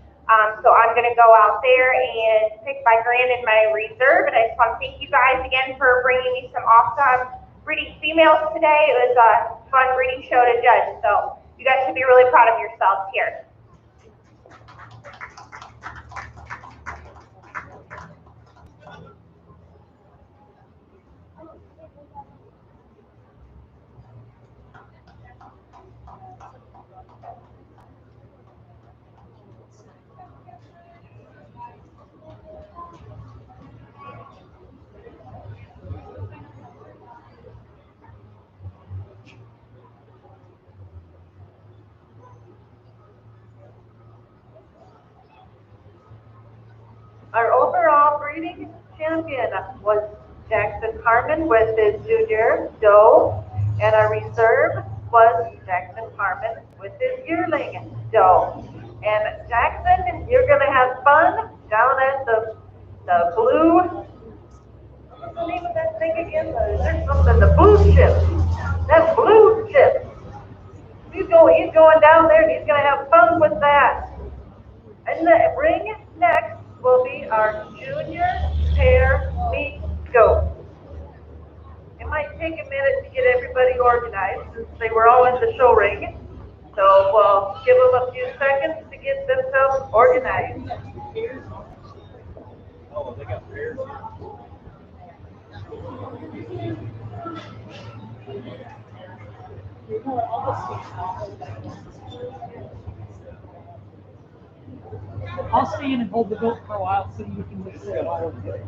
B: So I'm gonna go out there and pick my grand and my reserve, and I just want to thank you guys again for bringing me some awesome breeding females today. It was a fun breeding show to judge, so you guys should be really proud of yourselves here.
A: Our overall breeding champion was Jackson Harmon with his junior doe, and our reserve was Jackson Harmon with his yearling doe. And Jackson, you're gonna have fun down at the blue. What's the name of that thing again? There's something. The blue chip. That blue chip. He's going down there, and he's gonna have fun with that. And the ring next will be our junior pair meet goat. It might take a minute to get everybody organized since they were all in the show ring. So we'll give them a few seconds to get themselves organized.
D: Oh, they got pairs
C: I'll stand and hold the goat for a while so you can just sit it all over there.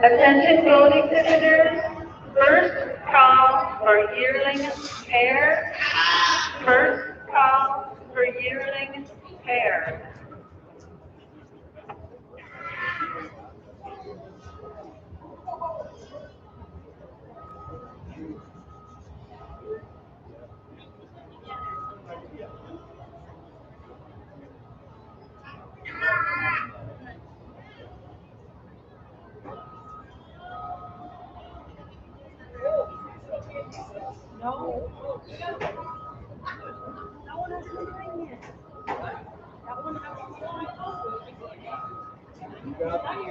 A: Attention goat exhibitors, first call for yearling pair. First call for yearling pair.
C: No. That one has the ring yet. That one has the ring.
D: You got it?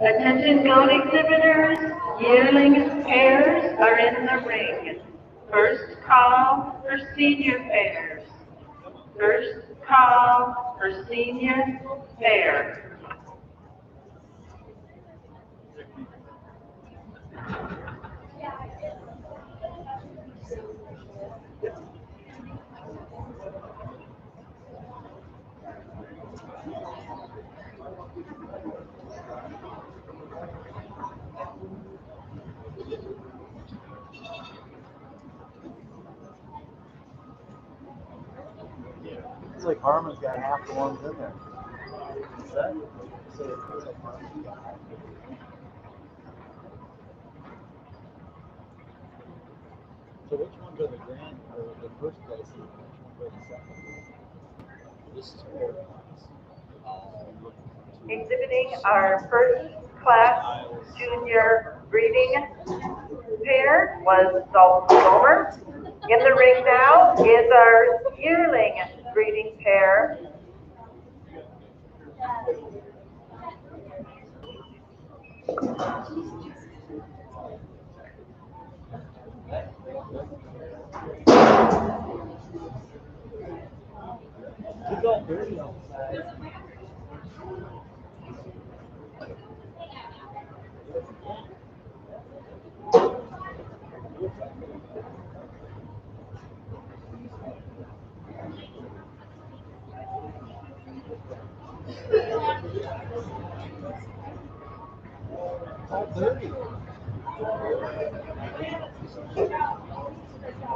A: Attention goat exhibitors, yearling pairs are in the ring. First call for senior pairs. First call for senior pairs.
D: It's like Harmon's got half the ones in there. So which ones are the grand or the first place and which ones are the second? This is pair class.
A: Exhibiting our first class junior breeding pair was Dalton Gomer. In the ring now is our yearling breeding pair.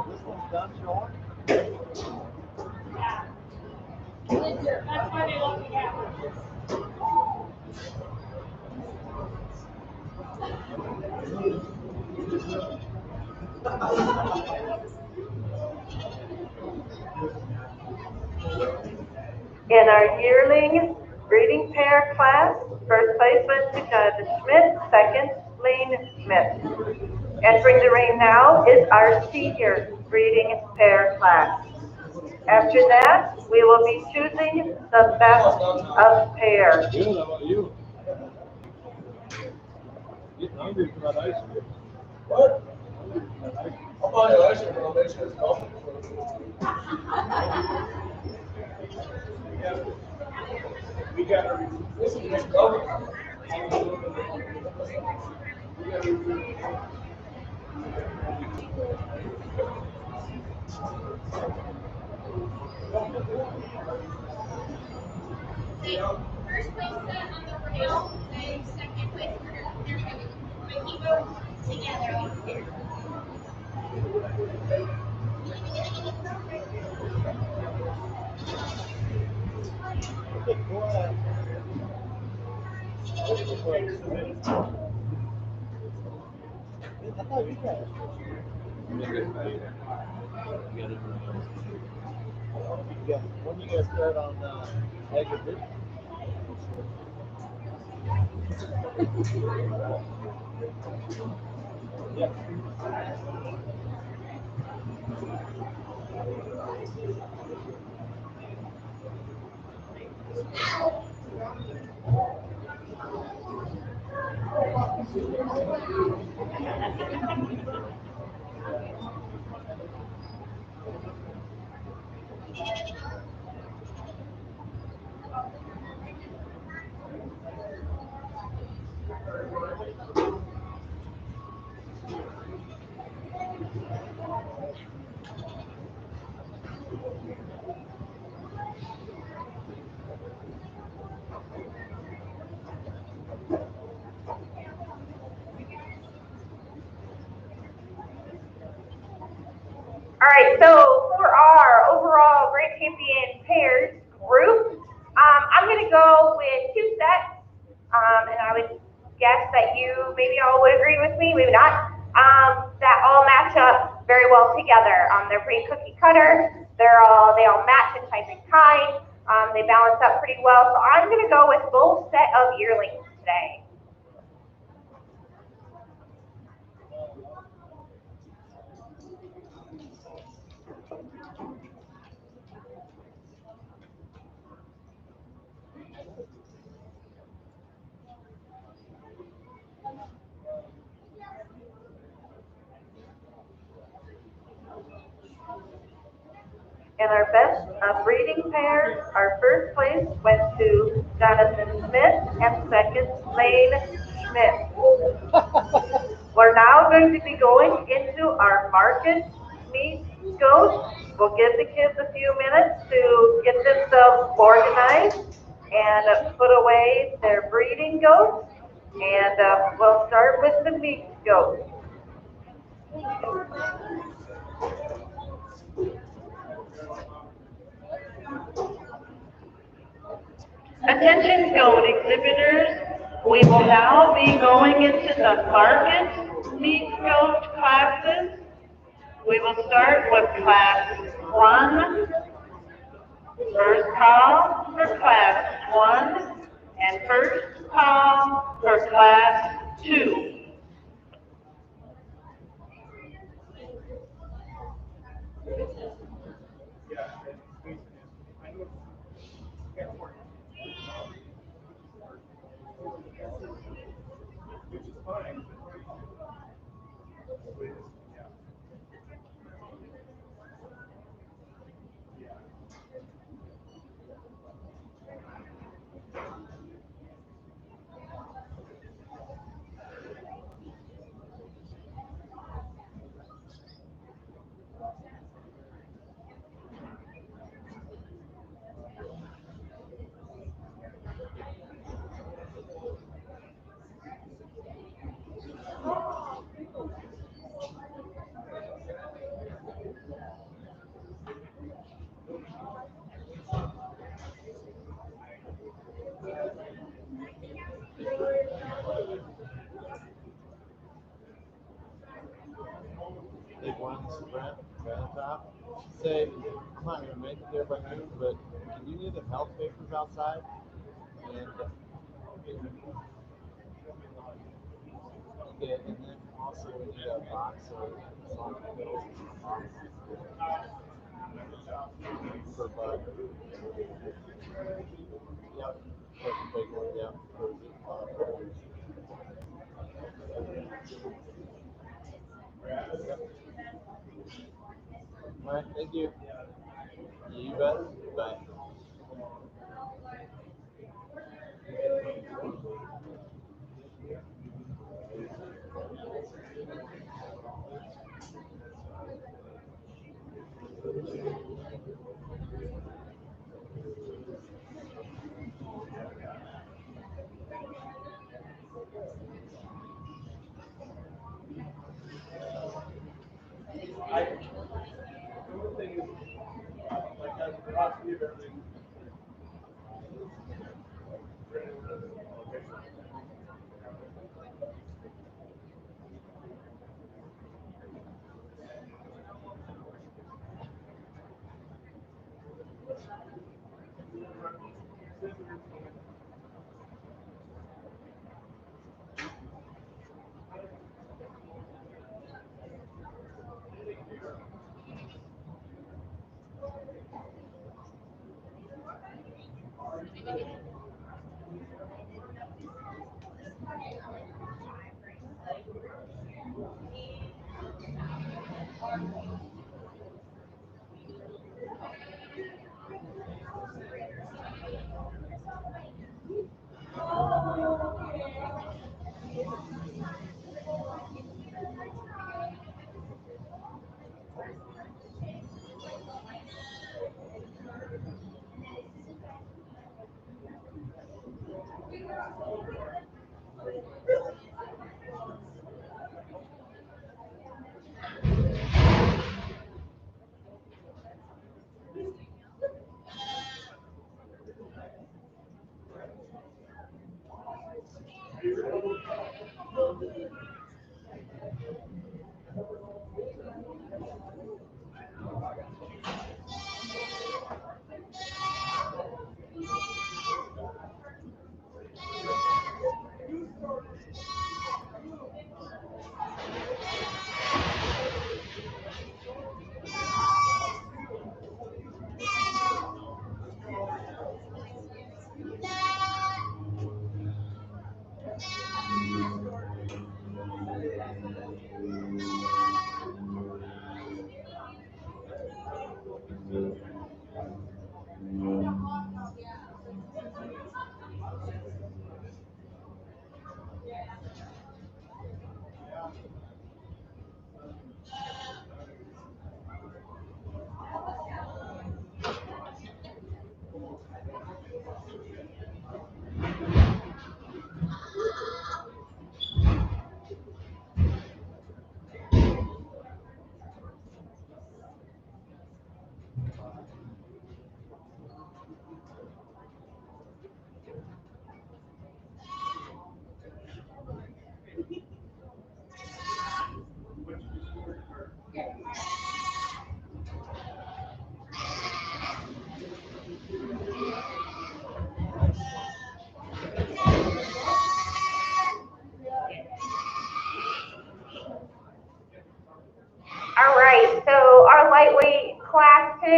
D: This one's done showing.
C: That's why they love me out.
A: In our yearling breeding pair class, first place went to Jonathan Schmidt, second Lane Smith. Entering the ring now is our senior breeding pair class. After that, we will be choosing the best of pair.
D: Good, how about you? Getting hungry for that ice cream.
E: What? I'll buy you ice cream, but I'll make sure it's coffee. We got this is just coffee.
F: First place set on the rail, and second place they're making both together.
D: I thought you guys. Yeah, when you guys start on exhibition? Yeah.
B: All right, so for our overall Grand Champion pairs group, I'm going to go with 2 sets, and I would guess that you maybe all would agree with me, maybe not, that all match up very well together. They're pretty cookie cutter. They all match in type and kind. They balance up pretty well, so I'm gonna go with full set of yearlings today.
A: And our best breeding pairs, our first place went to Jonathan Smith and second Lane Schmidt. We're now going to be going into our market meet goats. We'll give the kids a few minutes to get themselves organized and put away their breeding goats. And we'll start with the meat goats. Attention goat exhibitors, we will now be going into the market meat goat classes. We will start with class 1, first call for class 1, and first call for class 2.
D: Big ones, Brent, top. Say, I'm not going to make it there by noon, but can you get the health papers outside? And yeah, and then also we need a box of salt pills for Bud. Yep, that's a big one, yep. Yep. All right, thank you. You bet. Bye.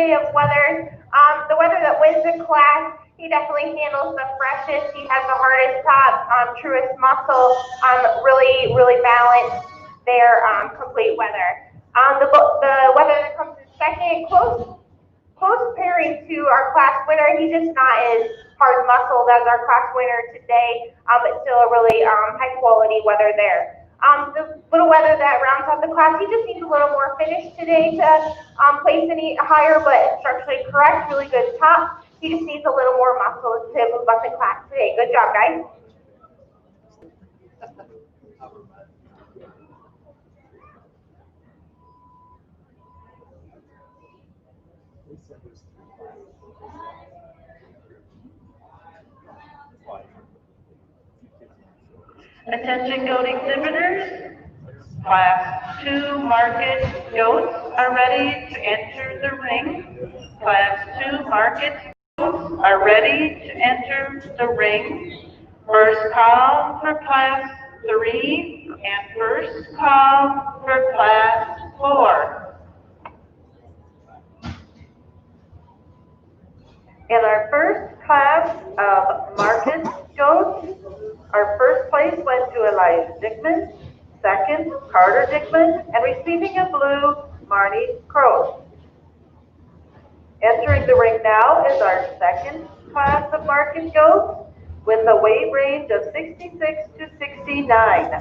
B: array of weather. The weather that wins the class, he definitely handles the freshest. He has the hardest top, truest muscle, really balanced their complete weather. The weather that comes in second, close pairing to our class winner. He's just not as hard muscled as our class winner today, but still a really high quality weather there. The little weather that rounds out the class, he just needs a little more finish today to place any higher, but structurally correct, really good top. He just needs a little more muscle to move up the class today. Good job, guys.
A: Attention goat exhibitors. Class 2 market goats are ready to enter the ring. Class 2 market goats are ready to enter the ring. First call for class 3 and first call for class 4. In our first class of market goats, our first place went to Elias Dickman, second, Carter Dickman, and receiving a blue, Marnie Crow. Entering the ring now is our second class of market goats with a weight range of 66 to 69.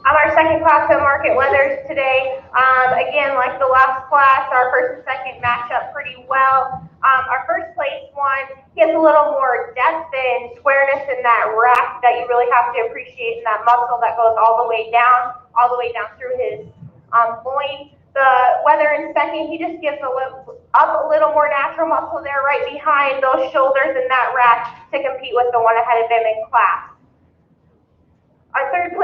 B: Our second class of market weathers today, again, like the last class, our first and second match up pretty well. Our first place one gets a little more depth and squareness in that rack that you really have to appreciate, in that muscle that goes all the way down through his loin. The weather in second, he just gives up a little more natural muscle there right behind those shoulders in that rack to compete with the one ahead of him in class. Our third place